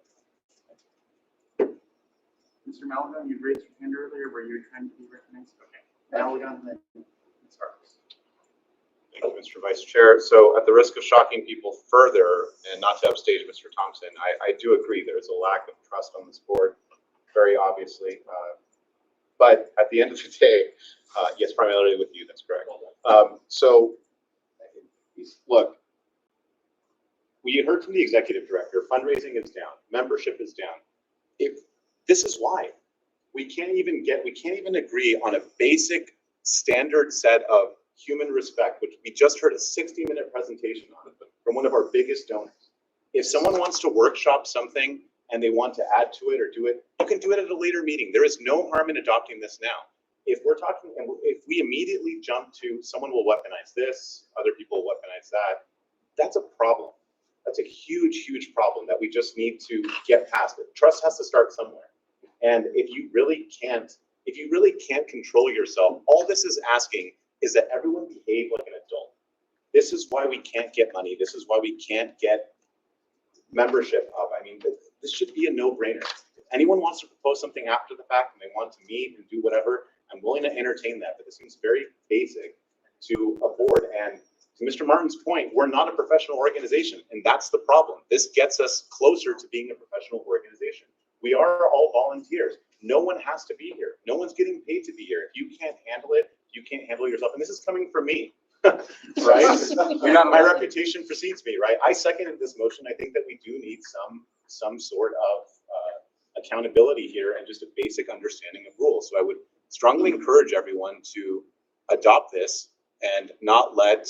Mr. Malvin, you raised your hand earlier. Were you trying to be recognized? Okay. Now we're done. Let's start. Thank you, Mr. Vice Chair. So at the risk of shocking people further and not to upstage Mr. Thompson, I do agree there is a lack of trust on this board, very obviously. But at the end of the day, yes, primarily with you, that's correct. So look, we heard from the executive director, fundraising is down, membership is down. This is why we can't even agree on a basic standard set of human respect, which we just heard a 60-minute presentation on from one of our biggest donors. If someone wants to workshop something and they want to add to it or do it, you can do it at a later meeting. There is no harm in adopting this now. If we're talking, and if we immediately jump to someone will weaponize this, other people will weaponize that, that's a problem. That's a huge, huge problem that we just need to get past. It. Trust has to start somewhere. And if you really can't control yourself, all this is asking is that everyone behave like an adult. This is why we can't get money. This is why we can't get membership up. I mean, this should be a no-brainer. If anyone wants to propose something after the fact and they want to meet and do whatever, I'm willing to entertain that, but this seems very basic to a board. And to Mr. Martin's point, we're not a professional organization, and that's the problem. This gets us closer to being a professional organization. We are all volunteers. No one has to be here. No one's getting paid to be here. If you can't handle it, you can't handle yourself. And this is coming from me, right? My reputation precedes me, right? I seconded this motion. I think that we do need some sort of accountability here and just a basic understanding of rules. So I would strongly encourage everyone to adopt this and not let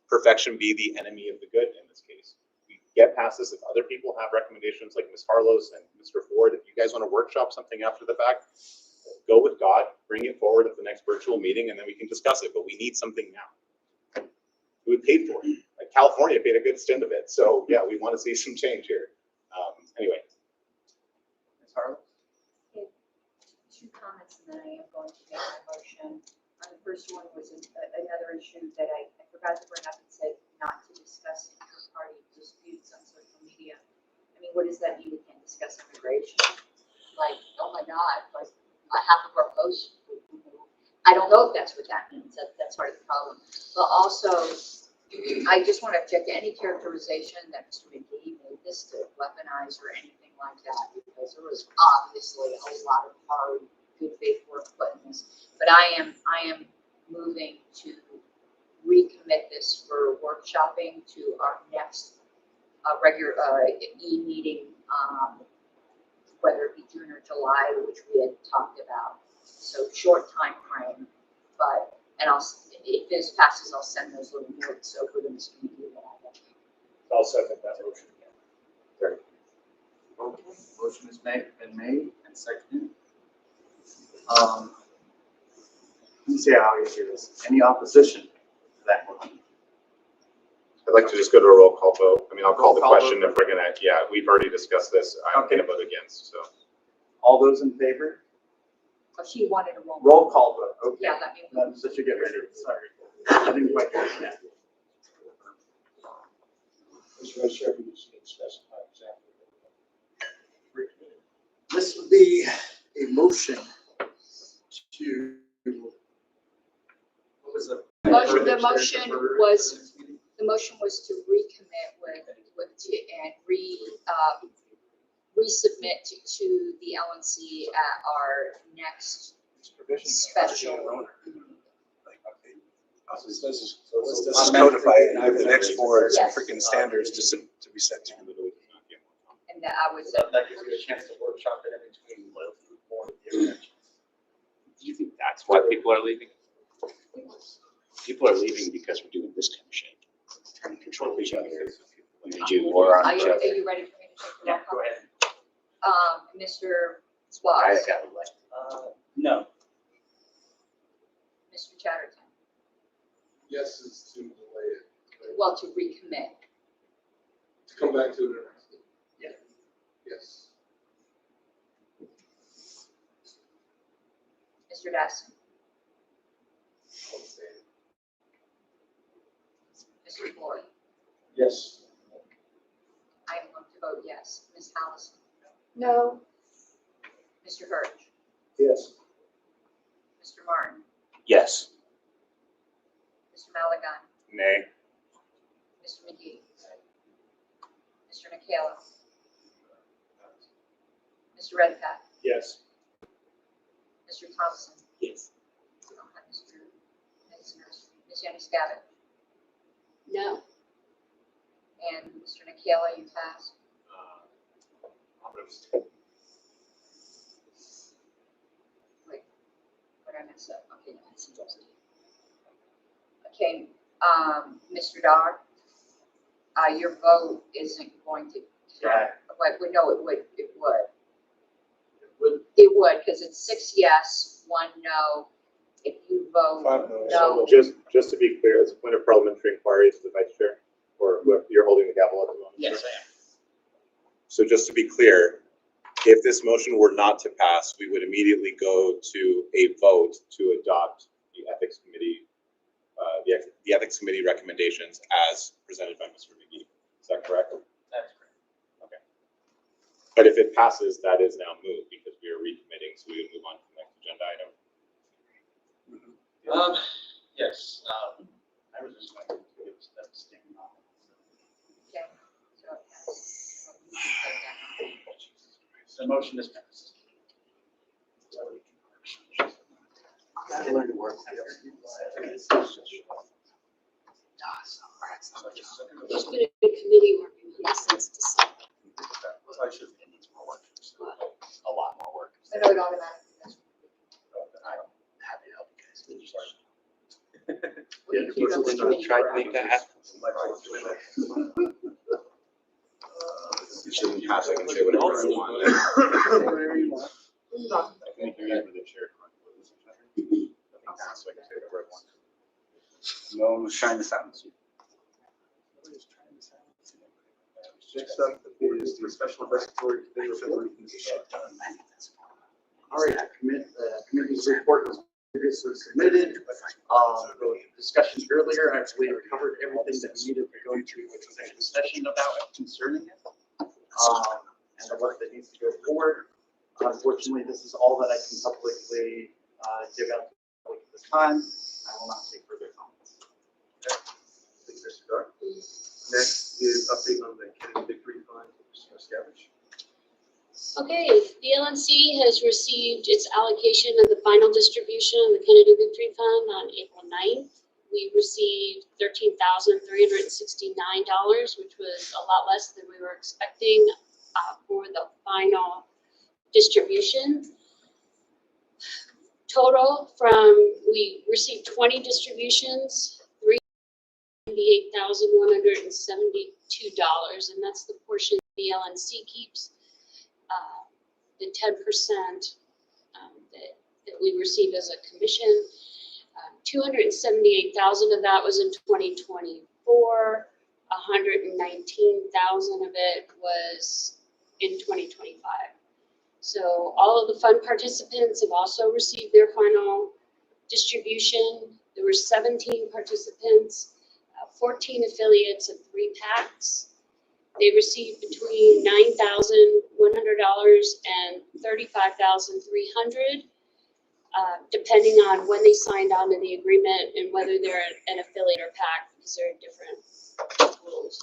perfection be the enemy of the good in this case. We get past this. If other people have recommendations like Ms. Harlow's and Mr. Ford, if you guys want to workshop something after the fact, go with God, bring it forward at the next virtual meeting, and then we can discuss it. But we need something now. We paid for it. Like California paid a good stint of it. So yeah, we want to see some change here. Anyway. Ms. Harlow? Two comments, and then I am going to make my motion. The first one was another issue that I forgot to bring up and said not to discuss inter-party disputes on social media. I mean, what does that mean? We can't discuss immigration? Like, oh my God, like half of our posts. I don't know if that's what that means. That's part of the problem. But also, I just want to object to any characterization that Mr. McGee made this to weaponize or anything like that, because there was obviously a lot of hard, good faith work put in this. But I am moving to recommit this for workshopping to our next regular e-meeting, whether it be June or July, which we had talked about. So short time frame, but if this passes, I'll send those little notes over to Mr. McGee. I'll second that motion again. Okay, motion has been made and seconded. Let me see how you hear this. Any opposition to that motion? I'd like to just go to a roll call vote. I mean, I'll call the Roll call question vote. if we're gonna, yeah, we've already discussed this. I'm Okay. gonna vote against, so. All those in favor? Oh, she wanted a roll. Roll call vote, okay. Yeah, let me. So you get ready, sorry. I didn't quite get that. Mr. Vice Chair, you just need to specify exactly. This would be a motion to, what was the? The motion was to recommit and resubmit to the LNC at our next special. Let's just codify it with the next board's Yes. freaking standards to be set to. And that I would say. That gives you a chance to workshop it in between. Do you think that's why people are leaving? People are leaving because we're doing this kind of shit. Trying to control each other. We do war on Are each you other. ready for me to take the roll call? Go ahead. Mr. I Swaz, got it. No. Mr. Chatterton, Yes, is to delay it, well, to recommit. to come back to it. Yeah. Yes. Mr. Dasson, Mr. Floyd, Yes. I am going to vote yes. Ms. Allison, No. Mr. Hirsch, Yes. Mr. Martin, Yes. Mr. Malagon, Nay. Mr. McGee, Mr. Nicola, Mr. Redpath, Yes. Mr. Thompson, Yes. Ms. Yanni-Scavitt, No. and Mr. Nicola, you pass. I'm gonna abstain. Wait, what did I mess up? Okay, no, it's interesting. Okay, Mr. Dar, your vote isn't going to count. Wait, no, it would. It would, because it's 6 yes, 1 no. If you vote So no, just to be clear, as a point of parliamentary inquiry to the vice chair, or whoever, you're holding the gavel at the moment? Yes, I am. So just to be clear, if this motion were not to pass, we would immediately go to a vote to adopt the ethics committee, the ethics committee recommendations as presented by Mr. McGee. Is that correct? That's correct. Okay. But if it passes, that is now moot because we are recommitting, so we would move on to the next agenda item. Yes, I was just going to do it, so that's staying on. Okay. So it passes. The motion is passed. I learned to work. There's been a committee working on this since December. I should, it needs more work. A lot more work. I know it automatically does. I don't have to help you guys. We can keep up the committee. Try to make that happen. You shouldn't pass, I can say whatever I want. Whatever you want. I think you're either the chair. So I can say whatever I want. No one was trying to silence you. Next up is the special investigatory committee. All right, committee's report was previously submitted. The discussions earlier, I believe, covered everything that we needed to go into executive session about concerning it. And the work that needs to go forward. Unfortunately, this is all that I can publicly give out at this time. I will not take further comments. Thank you, Mr. Gar. Next is update on the Kennedy Victory Fund, Mr. Scavenge. Okay, the LNC has received its allocation of the final distribution of the Kennedy Victory Fund on April 9th. We received $13,369, which was a lot less than we were expecting for the final distribution. Total we received 20 distributions, $398,172, and that's the portion the LNC keeps. The 10% that we receive as a commission. 278,000 of that was in 2024. 119,000 of it was in 2025. So all of the fund participants have also received their final distribution. There were 17 participants, 14 affiliates, and 3 PACs. They received between $9,100 and $35,300, depending on when they signed on to the agreement and whether they're an affiliate or PAC, because there are different rules.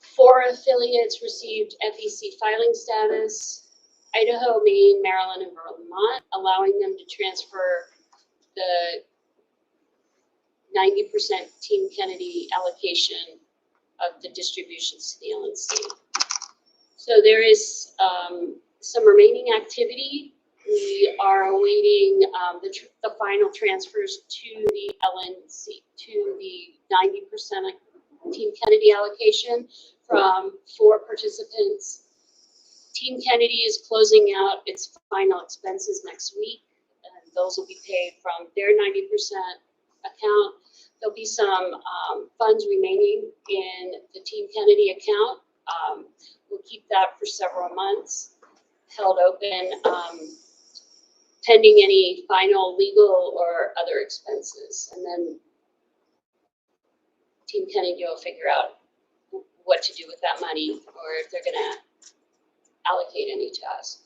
4 affiliates received FEC filing status: Idaho, Maine, Maryland, and Vermont, allowing them to transfer the 90% Team Kennedy allocation of the distributions to the LNC. So there is some remaining activity. We are awaiting the final transfers to the LNC, to the 90% Team Kennedy allocation from 4 participants. Team Kennedy is closing out its final expenses next week, and those will be paid from their 90% account. There'll be some funds remaining in the Team Kennedy account. We'll keep that for several months, held open, pending any final legal or other expenses. And then Team Kennedy will figure out what to do with that money, or if they're gonna allocate any to us.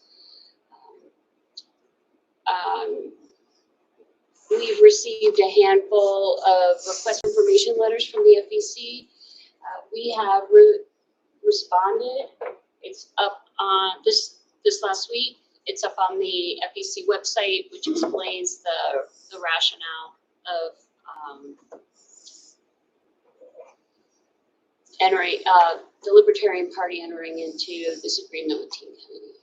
We've received a handful of request information letters from the FEC. We have responded. It's up on this last week. It's up on the FEC website, which explains the rationale of entering the Libertarian Party entering into this agreement with Team Kennedy.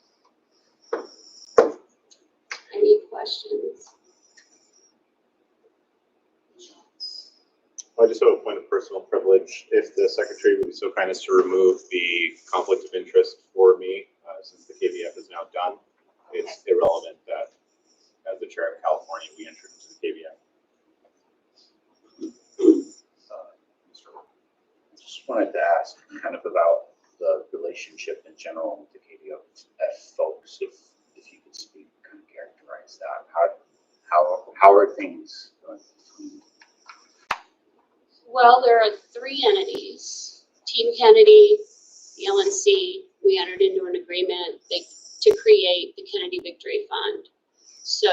Any questions? I just have a point of personal privilege. If the secretary would be so kind as to remove the conflict of interest for me, since the KVF is now done, it's irrelevant that as the chair of California, we entered into the KVF. you know, folks, if you could speak, kind of characterize that. How are things going? Well, there are three entities, Team Kennedy, the LNC. We entered into an agreement to create the Kennedy Victory Fund. So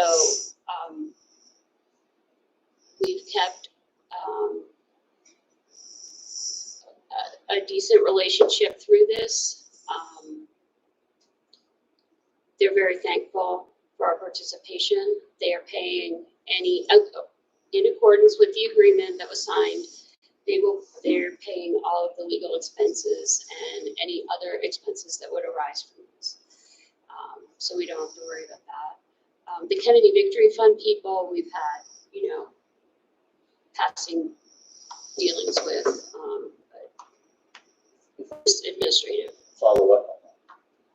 we've kept a decent relationship through this. They're very thankful for our participation. They are paying in accordance with the agreement that was signed. They're paying all of the legal expenses and any other expenses that would arise from this. So we don't have to worry about that. The Kennedy Victory Fund people, we've had, passing dealings with, but just administrative. Follow up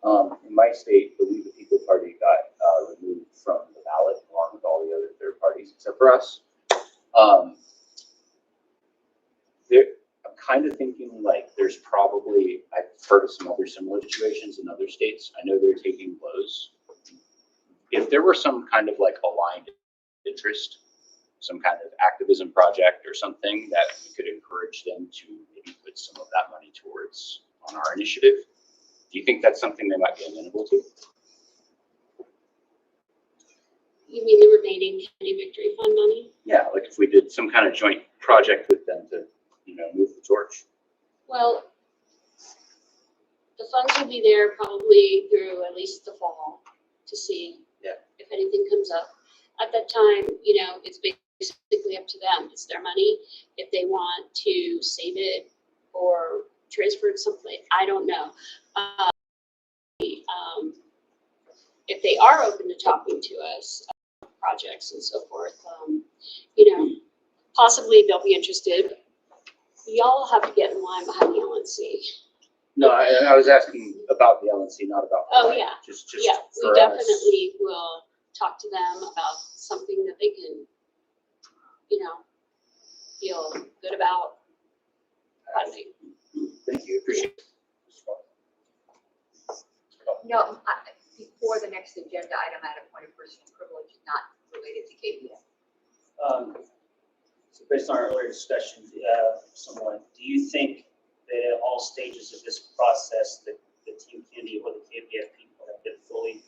on that. In my state, the We the People Party got removed from the ballot along with all the other third parties except for us. I'm kind of thinking like there's probably, I've heard of some other similar situations in other states. I know they're taking blows. If there were some kind of like aligned interest, some kind of activism project or something that we could encourage them to maybe put some of that money towards on our initiative, do you think that's something they might be amenable to? You mean the remaining Kennedy Victory Fund money? Yeah, like if we did some kind of joint project with them to, move the torch. Well, the funds will be there probably through at least the fall to see if anything comes up. At that time, it's basically up to them. It's their money. If they want to save it or transfer it someplace, I don't know. If they are open to talking to us, projects and so forth, possibly they'll be interested. Y'all have to get in line behind the LNC. No, I was asking about the LNC, not about. Oh, yeah. Just Yeah, we for us. definitely will talk to them about something that they can, feel good about funding. Thank you, appreciate it. No, before the next agenda item, I had a point of personal privilege not related to KBF. So based on our earlier discussion, somewhat, do you think that at all stages of this process, that the Team Kennedy or the KBF people have been fully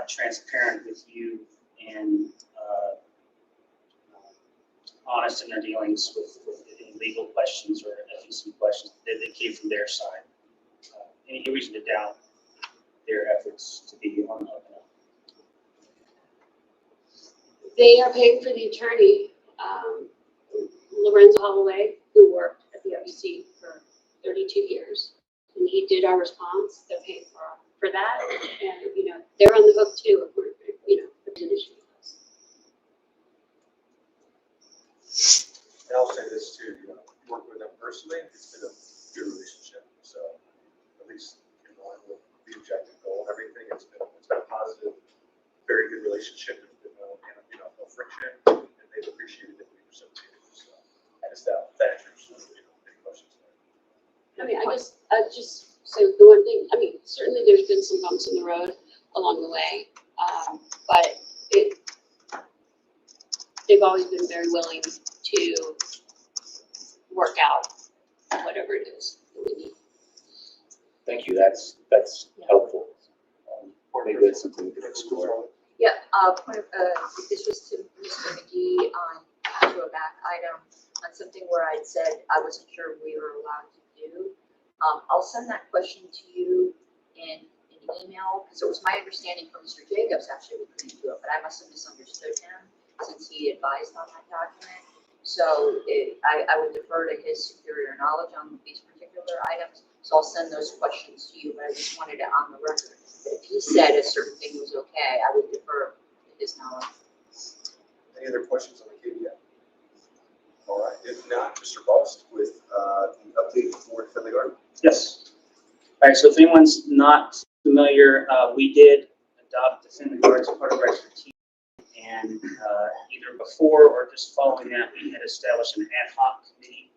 transparent with you and honest in their dealings with any legal questions or FEC questions that came from their side? Any reason to doubt their efforts to be on the up and up? They are paying for the attorney, Lorenzo Holloway, who worked at the FEC for 32 years. And he did our response. They're paying for that. And, they're on the hook too if we're, if there's an issue with us. And I'll say this too, working with them personally, it's been a good relationship. So at least, with the objective goal and everything, it's been a positive, very good relationship. There's been no friction, and they've appreciated that we reciprocated. So I just that answers any questions there. I mean, I just say the one thing, certainly there's been some bumps in the road along the way, but they've always been very willing to work out whatever it is that we need. Thank you, that's helpful. Maybe that's something we could explore. Yeah, this was to Mr. McGee to a back item on something where I'd said I wasn't sure we were allowed to do. I'll send that question to you in an email, because it was my understanding from Mr. Jacobs actually we couldn't do it, but I must have misunderstood him since he advised on that document. So I would defer to his superior knowledge on these particular items. So I'll send those questions to you, but I just wanted it on the record. If he said a certain thing was okay, I would defer to his knowledge. Any other questions on the KBF? All right, if not, Mr. Bust with the update for Defend the Garden. Yes. All right, so if anyone's not familiar, we did adopt Defend the Garden as part of our expertise. And either before or just following that, we had established an ad hoc committee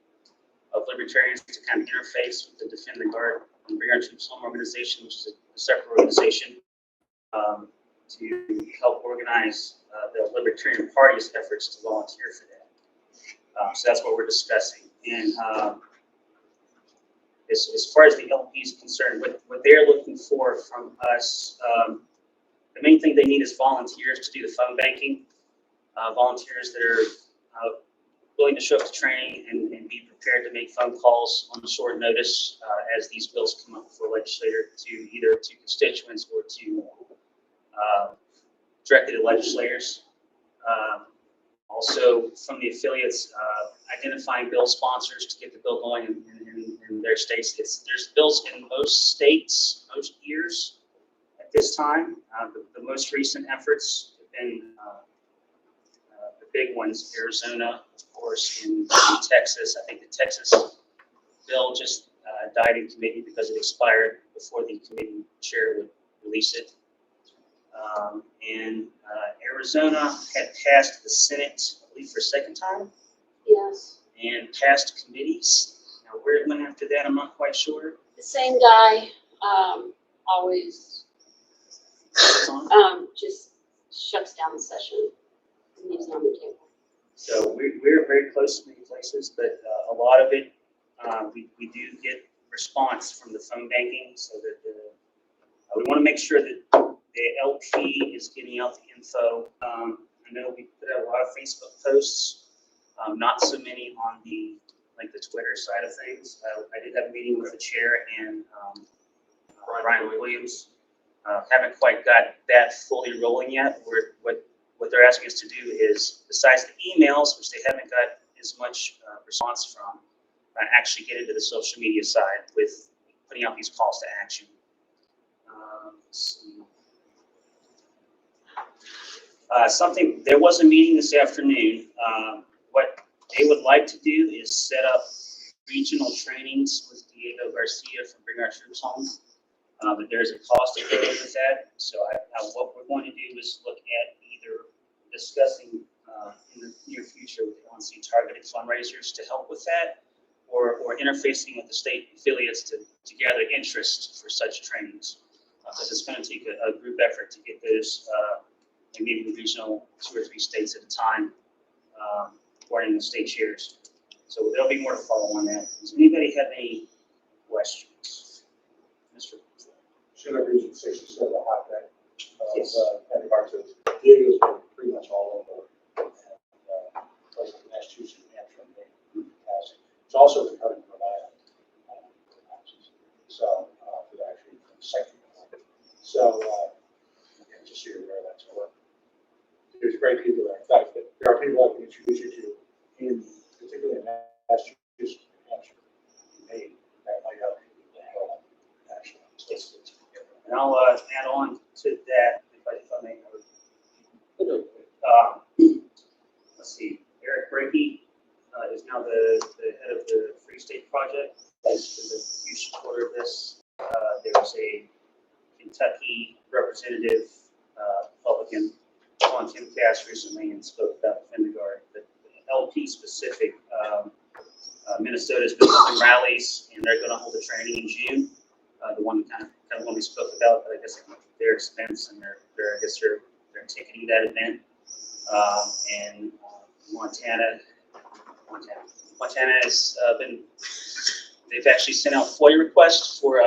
of libertarians to kind of interface with the Defend the Garden Bring Our Troops Home organization, which is a separate organization, to help organize the Libertarian Party's efforts to volunteer for that. So that's what we're discussing. And as far as the LP is concerned, what they're looking for from us, the main thing they need is volunteers to do the phone banking. Volunteers that are willing to show up to training and be prepared to make phone calls on short notice as these bills come up for legislator to either to constituents or to directly to legislators. Also from the affiliates, identifying bill sponsors to get the bill going in their states. There's bills in most states, most years at this time. The most recent efforts have been the big ones, Arizona, of course, in Texas. I think the Texas bill just died in committee because it expired before the committee chair would release it. And Arizona had passed the Senate, I believe, for a second time. Yes. And passed committees. Now, where it went after that, I'm not quite sure. The same guy, always, just shuts down the session and leaves it on the table. So we're very close to many places, but a lot of it, we do get response from the phone banking, so that we want to make sure that the LP is getting out the info. I know we put out a lot of Facebook posts, not so many on the Twitter side of things. I did have a meeting with the chair and Brian Williams. Haven't quite got that fully rolling yet. What they're asking us to do is, besides the emails, which they haven't got as much response from, actually get into the social media side with putting out these calls to action. Let's see. There was a meeting this afternoon. What they would like to do is set up regional trainings with Diego Garcia from Bring Our Troops Home. But there's a cost associated with that. So what we're going to do is look at either discussing in the near future with LNC targeted fundraisers to help with that, or interfacing with the state affiliates to gather interest for such trainings. Because it's going to take a group effort to get those in maybe the regional 2 or 3 states at a time, according to the state chairs. So there'll be more to follow on that. Does anybody have any questions? Mr. Should I Region 6 is sort of a hotbed Yes. of Arctic. Diego's been pretty much all over. Places in Massachusetts, New Hampshire, and Maine. It's also becoming reliant on so for actually psychic. So just so you're aware of that. So there's great people there. In fact, there are people I can introduce you to, in particularly in Massachusetts, New Hampshire, and Maine, that might help you with the hell actually. And I'll add on to that, if I may. Let's see, Eric Brakey is now the head of the Free State Project. He's a huge supporter of this. There was a Kentucky representative, Republican, on Tim Cass recently and spoke about Fendergaard. The LP specific, Minnesota's been holding rallies, and they're going to hold a training in June. The one kind of one we spoke about, but I guess at their expense, and they're ticketing that event. And Montana has they've actually sent out FOIA requests for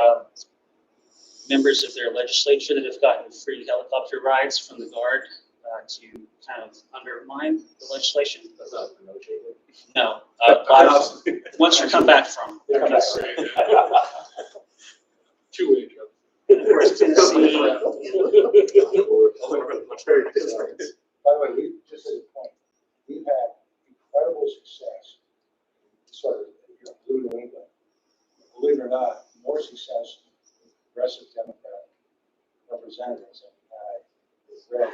members of their legislature that have gotten free helicopter rides from the Guard to kind of undermine the legislation. No, once you come back from. Two-way job. And of course, Tennessee. By the way, we just as a point, we've had incredible success, sort of, blue New England. Believe it or not, more success with progressive Democrat representatives than we had with red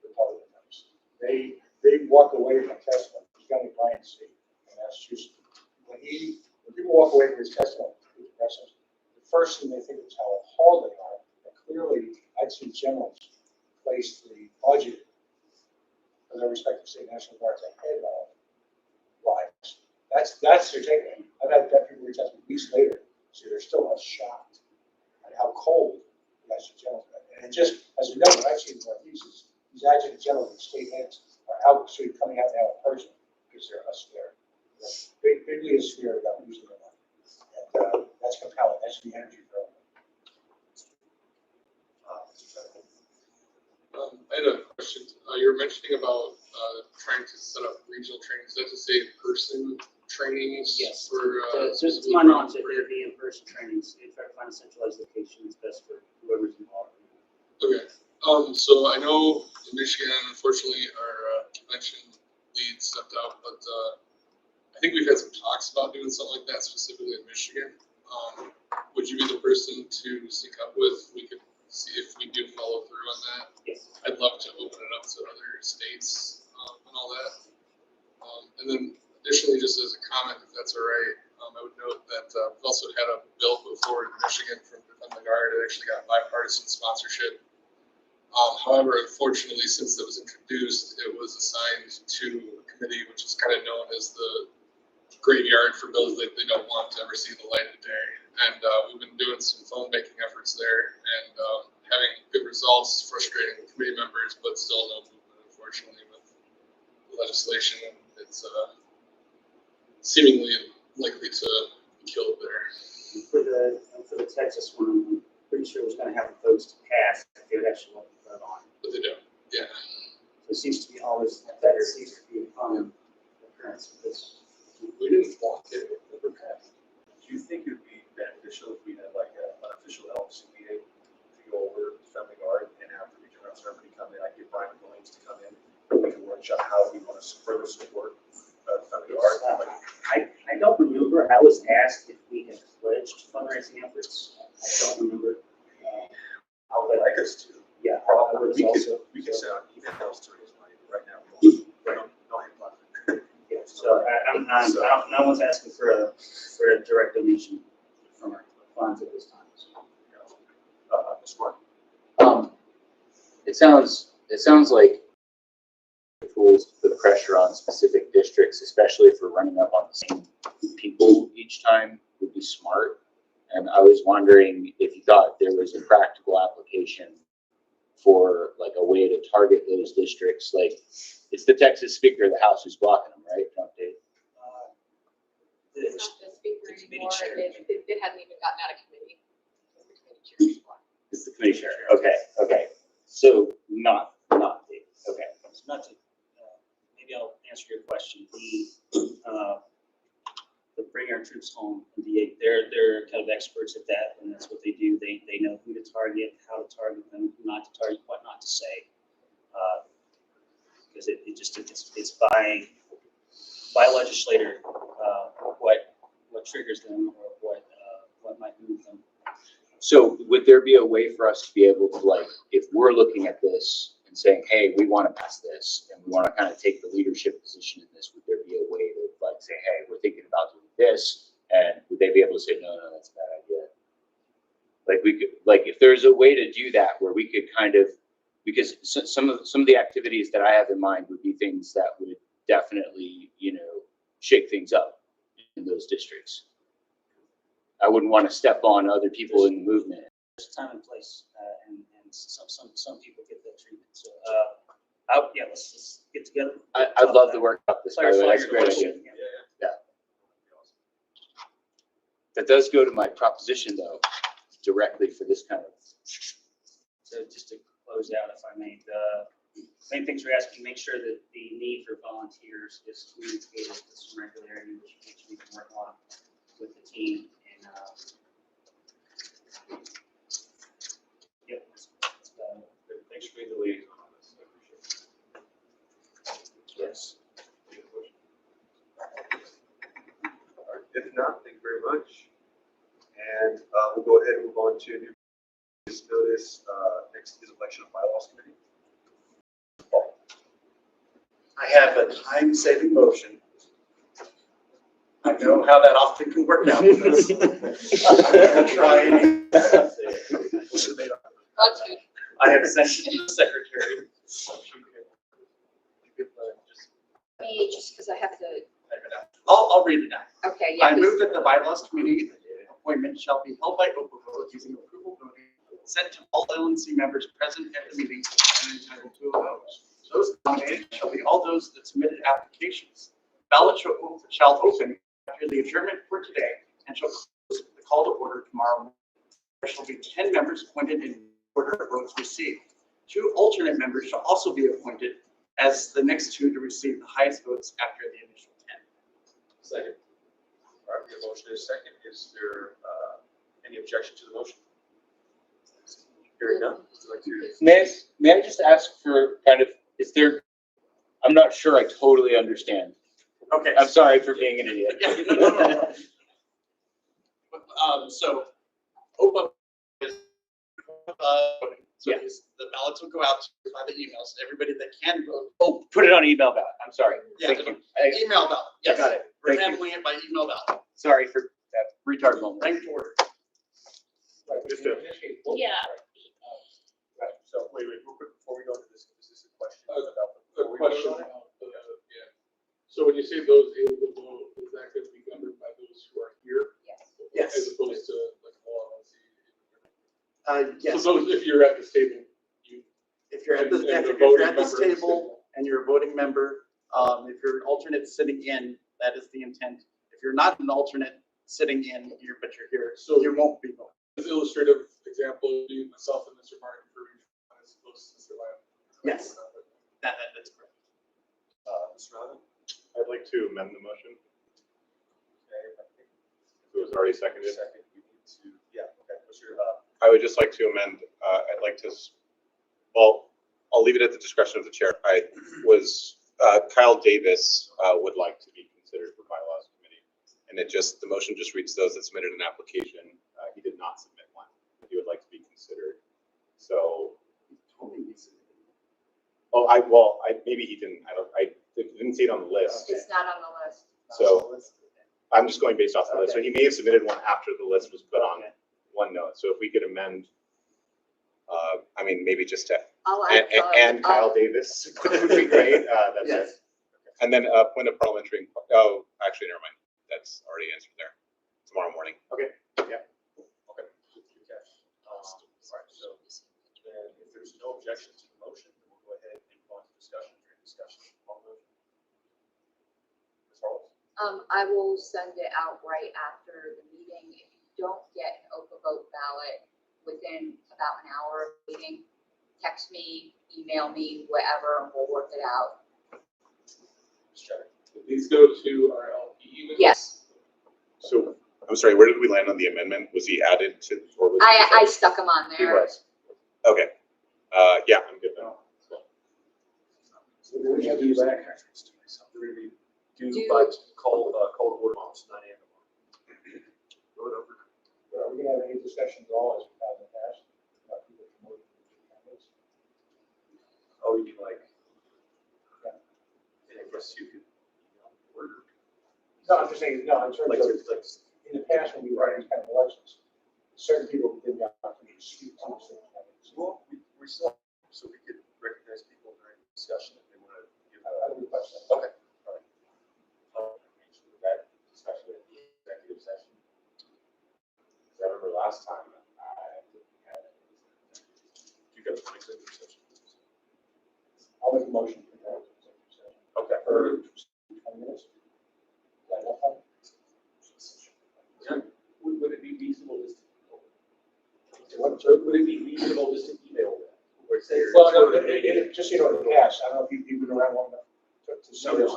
Republican members. They walk away from testimony. There's Johnny Bryant's seat in Massachusetts. When people walk away from his testimony, the progressives, the first thing they think is how appalled they are. And clearly, I'd seen generals place the budget for their respective state National Guards ahead of lives. That's their takeaway. I've had that people reach out to me weeks later, so they're still shocked and how cold the adjutant general is. And just as a note, what I've seen in our pieces, these adjutant general and state heads are out, so you're coming out now in person because they're us there. Bigly is scared about losing their money. And that's compelling. That's the energy for everyone. I had a question. You were mentioning about trying to set up regional trainings. Is that to say in-person trainings? Yes. For, So to my knowledge, that there'd be in-person trainings, they try to find a centralized location that's best for whoever's involved. Okay. So I know in Michigan, unfortunately, our convention lead stepped out, but I think we've had some talks about doing something like that specifically in Michigan. Would you be the person to sync up with? We could see if we do follow through on that. Yes. I'd love to open it up to other states and all that. And then additionally, just as a comment, if that's all right, I would note that we've also had a bill put forward in Michigan from Defend the Guard. It actually got bipartisan sponsorship. However, unfortunately, since it was introduced, it was assigned to a committee which is kind of known as the graveyard for bills that they don't want to ever see the light of day. And we've been doing some phone banking efforts there and having good results, frustrating committee members, but still no movement, unfortunately, with the legislation. It's seemingly likely to be killed there. For the Texas one, I'm pretty sure it was going to have the votes to pass if they would actually let the vote on. But they don't. Yeah. It seems to be always that seems to be a common occurrence with this. We didn't want it. It never passed. Do you think it would be beneficial if we had like an official LNC meeting to go over Defend the Guard and have the regional reps and everybody come in? I get Brian Williams to come in. We can workshop how we want to further support Defend the Guard. I don't remember. I was asked if we had pledged fundraising efforts. I don't remember. I would like us to. Yeah, Probably. we We can send out emails to raise money right now. Yeah, so no one's asking for a direct donation from our funds at this time. Ms. Mark? It sounds like the tools to put pressure on specific districts, especially if we're running up on the same people each time, would be smart. And I was wondering if you thought there was a practical application for like a way to target those districts. Like, it's the Texas Speaker of the House who's blocking them, right? Don't they? It's not the speaker the anymore. committee chair. It hadn't even gotten out of committee. The committee chair is one. It's the committee chair. Okay. So not David. Okay. So not to, maybe I'll answer your question. The Bring Our Troops Home, they're kind of experts at that, and that's what they do. They know who to target, how to target them, who not to target, what not to say. Because it's by legislator what triggers them or what might move them. So would there be a way for us to be able to, like, if we're looking at this and saying, hey, we want to pass this and we want to kind of take the leadership position in this, would there be a way to like say, hey, we're thinking about doing this, and would they be able to say, no, that's a bad idea? Like we could, like if there's a way to do that where we could kind of, because some of the activities that I have in mind would be things that would definitely, shake things up in those districts. I wouldn't want to step on other people in the movement. There's time and place, and some people get that treatment. So, let's get together. I'd love to work up this. By the way, that's a great idea. Yeah. That does go to my proposition, though, directly for this kind of. So just to close out, if I may, the main things we're asking, make sure that the need for volunteers is communicated with some regularity, which we can work on with the team. And Thanks for being the liaison on this. I appreciate it. yes. All right. If not, thank you very much. And we'll go ahead and move on to new business notice. Next is election of bylaws committee. I have a time-saving motion. I know how that often can work out. I'm gonna try. I have sent to the secretary. Just because I have to, I'll read it now. okay, yeah. I move that the bylaws committee appointment shall be held by open vote using approval from sent to all LNC members present at the meeting and entitled to a vote. Those nominated shall be all those that submitted applications. Ballots shall open after the adjournment for today and shall close the call to order tomorrow morning. There shall be 10 members appointed in order of votes received. 2 alternate members shall also be appointed as the next 2 to receive the highest votes after the initial 10. Second. All right, we have a motion and a second. Is there any objection to the motion? Hearing none. Would you like to- May I just ask for kind of, is there, I'm not sure I totally understand. Okay. I'm sorry for being an idiot. So OPA is, so Yeah. the ballots will go out by the emails, everybody that can vote. Oh, put it on email ballot. I'm sorry. Yeah, Thank you. email ballot, I yes. got it. We're Thank you. handling it by email ballot. Sorry for that retard moment. Bring to order. Just to- Yeah. Right, so wait, real quick, before we go into this, is this a question Uh, about? The before we vote question, on it? yeah. So when you say those able to vote, is that going to be governed by those who are here? Yes. Yes. As opposed to like all LNC? Yes, So those, if you're at this table, you. if you're at this, and if the you're voting at this member is table and you're a voting member, if you're an alternate sitting in, that is the intent. If you're not an alternate sitting in, but you're here, So- you won't be voting. As illustrative example, would be myself and Mr. Martin for each one as opposed to Mr. Lamb. Yes. That's correct. Mr. Allen? I'd like to amend the motion. Okay, I think It was already seconded. second, we need to, yeah, okay, Mr. I would just like to amend, I'd like to, well, I'll leave it at the discretion of the chair. Kyle Davis would like to be considered for bylaws committee. And the motion just reads those that submitted an application. He did not submit one. He would like to be considered. So, maybe he didn't, I didn't see it on the list. It's not on the list. So I'm just going based off the list. So he may have submitted one after the list was put on OneNote. So if we could amend, maybe just to, I'll add, and Kyle Davis would be great. That's Yes. it. And then point of parliamentary, actually, never mind. That's already answered there. Tomorrow morning. Okay. Yeah. Okay. Good catch. All right, so then if there's no objection to the motion, then we'll go ahead and move on to discussion. On the motion. Ms. Harles? I will send it out right after the meeting. If you don't get an open vote ballot within about an hour of the meeting, text me, email me, whatever, and we'll work it out. Ms. Cheddar? These go to our LP email? Yes, So I'm sorry, where did we land on the amendment? Was he added to, or was I stuck them on he there. was? Okay. Yeah, I'm good now. So we have to do that. We're gonna be due by call to order on 9 a.m. tomorrow. Vote over. Are we gonna have any discussions at all as we've had in the past? About people promoting the candidates? Oh, you mean like, I guess you could, order. No, I'm just saying, no, in terms Like, of, like, in the past, when we were having these kind of elections, certain people didn't have the opportunity to speak on certain candidates. well, we still, so we could recognize people during the discussion if they want to give. I would question. Okay, all right. That, especially in the executive session. 'Cause I remember last time, You got an executive session. I'll make a motion for that. Okay. For 20 minutes. Is that enough time? Would it be reasonable just to, What, sir? would it be reasonable just to email them? Or say? Well, no, just so you know, in the past, I don't know if you've been around long enough to see this.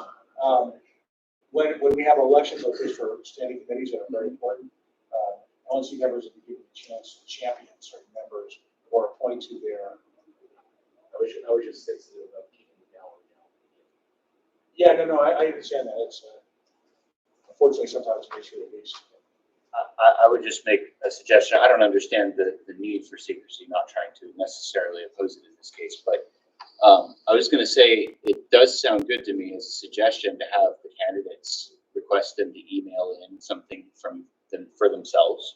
When we have elections like this for standing committees that are very important, LNC members will be given a chance to champion certain members or appoint to their. I was just sensitive about keeping the gallery down. Yeah, no, I understand that. It's, unfortunately, sometimes an issue at least. I would just make a suggestion. I don't understand the need for secrecy, not trying to necessarily oppose it in this case, but I was going to say, it does sound good to me as a suggestion to have the candidates request them to email in something from them for themselves.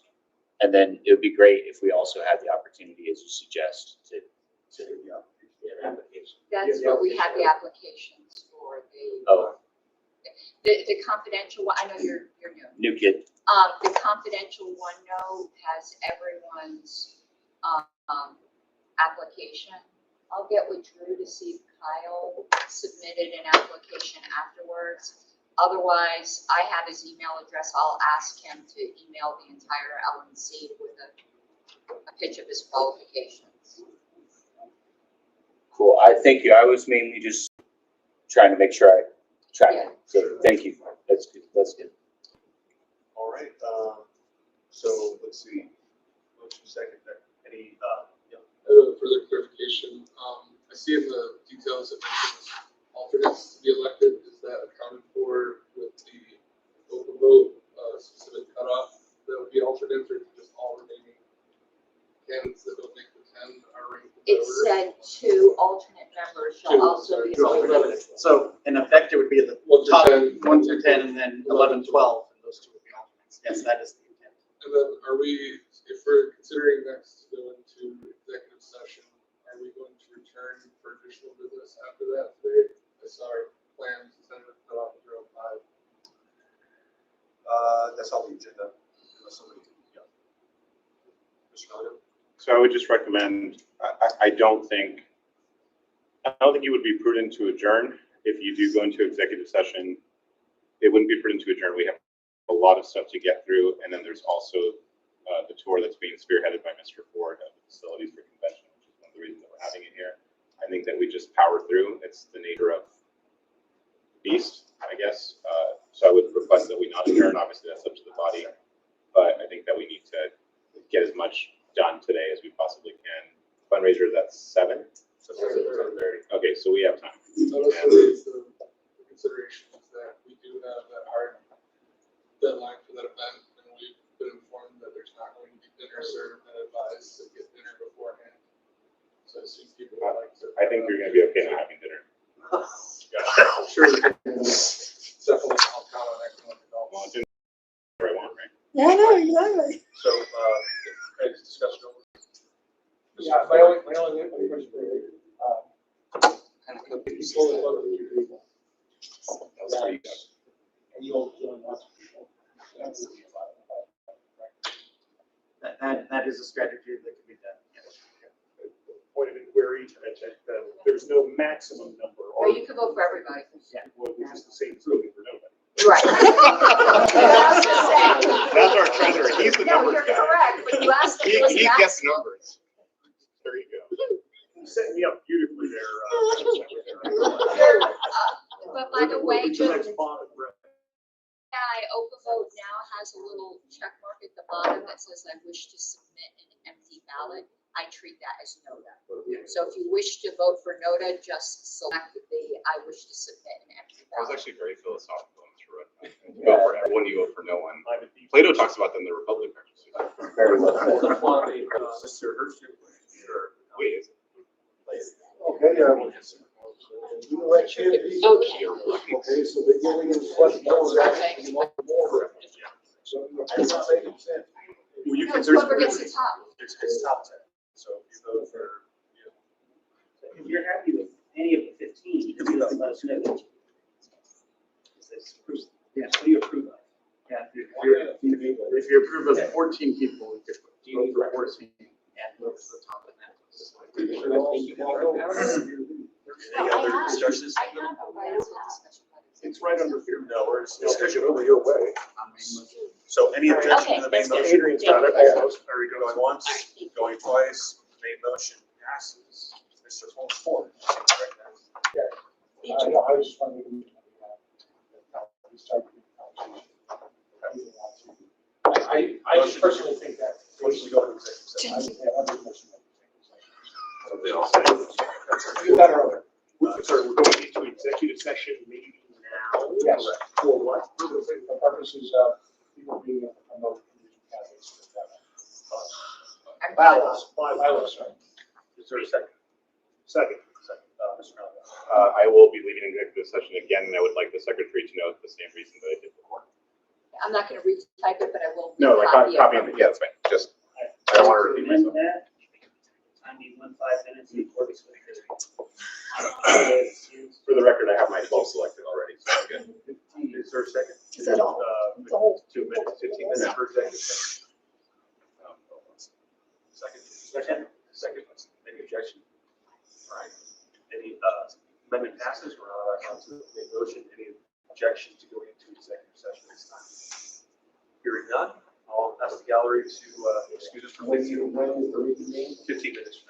And then it would be great if we also had the opportunity, as you suggest, to get an application. That's what we have the applications for, Oh, the confidential one. I know you're new. new kid. The confidential OneNote has everyone's application. I'll get with Drew to see if Kyle submitted an application afterwards. Otherwise, I have his email address. I'll ask him to email the entire LNC with a pitch of his qualifications. Cool. I thank you. I was mainly just trying to make sure I track it. So thank you. That's good. That's good. All right, so let's see. Motion second, any, yeah. Further clarification, I see in the details it mentions alternates to be elected. Is that accounted for with the open vote, specific cutoff that would be alternates, or is it just all remaining candidates that don't make the 10 are ranked? It said 2 alternate members shall also be. So in effect, it would be the 1 through top 10. 1 through 10, and then 11, 12, and those two would be alternates. Yes, that is the intent. And then are we, if we're considering next to go into executive session, are we going to return for additional business after that today? I saw our plans, Senator cut off the 05. That's all the agenda, unless somebody, yeah. Mr. Miller? So I would just recommend, I don't think you would be prudent to adjourn. If you do go into executive session, it wouldn't be prudent to adjourn. We have a lot of stuff to get through, and then there's also the tour that's being spearheaded by Mr. Ford of the facilities for convention, which is one of the reasons that we're having it here. I think that we just power through. It's the nature of the beast, I guess. So I would request that we not adjourn. Obviously, that's up to the body, but I think that we need to get as much done today as we possibly can. Fundraiser, that's 7. Okay, so we have time. So let's raise the consideration is that we do have that hard deadline for that event, and we've been informed that there's not going to be dinner served and advised to get dinner beforehand. So I see people would like to. I think you're going to be okay not having dinner. Sure. Definitely, I'll count on economic Well, development. it's in where I want, right? Yeah, I know, exactly. So, next discussion over. Yeah, my only question for you, Before we vote, and you only want people. that is a strategy that can be done. Point of inquiry, there's no maximum number. Or you could vote for everybody. Which is the same truly for nobody. Right. That's our treasurer. He's the No, numbers you're guy. correct, but you asked if He it was gets maximum. numbers. There you go. You set me up beautifully there. But by the way, Who's the Joe, next bottom rep? Open Vote now has a little check mark at the bottom that says, I wish to submit an empty ballot. I treat that as NOTA. So if you wish to vote for NOTA, just select the, I wish to submit an empty I was ballot. actually very philosophical. You vote for everyone, you vote for no one. Plato talks about them, the Republic. Very well said. Mr. Hershey. Sure. Wait, is it? Okay, Okay. so they're giving us what more, you want more. So that's not making sense. Well, you No, can, it's whoever gets the top. It's top 10, so if you vote for, If you're happy with any of the 15, you can let us know. Yeah. What do you approve of? Yeah, if you approve of 14 people, you could vote for 14 and vote for the top of that. any other discussions? It's right under here. No, we're discussion over your way. So any objection to the main Okay, motion? Adrian's got it. Are we going once, going twice, main motion passes. Mr. Ford. No, I was just wondering. I just personally think that. Motion to go into executive session. They all say. You got it earlier. Sorry, we're going into executive session maybe now? Yes. For what? For the purposes of people being able to promote candidates. And Bylaws, sorry. Is there a second? Second. Mr. Miller. I will be leaving executive session again, and I would like the secretary to know the same reason that I did before. I'm not gonna retype it, but I will. No, like copy copy it. it, yeah, that's fine, just, I don't want to repeat Amend myself. that. Time be 5 minutes in accordance with the. For the record, I have my 12 selected already, so I'm good. Is there a second? Is that all? 2 minutes, 15 minutes for executive session. Second. Second, any objection? All right, any amendment passes, we're not allowed to make motion, any objection to going into executive session this time? Hearing none, I'll ask the gallery to excuse us for 15 minutes.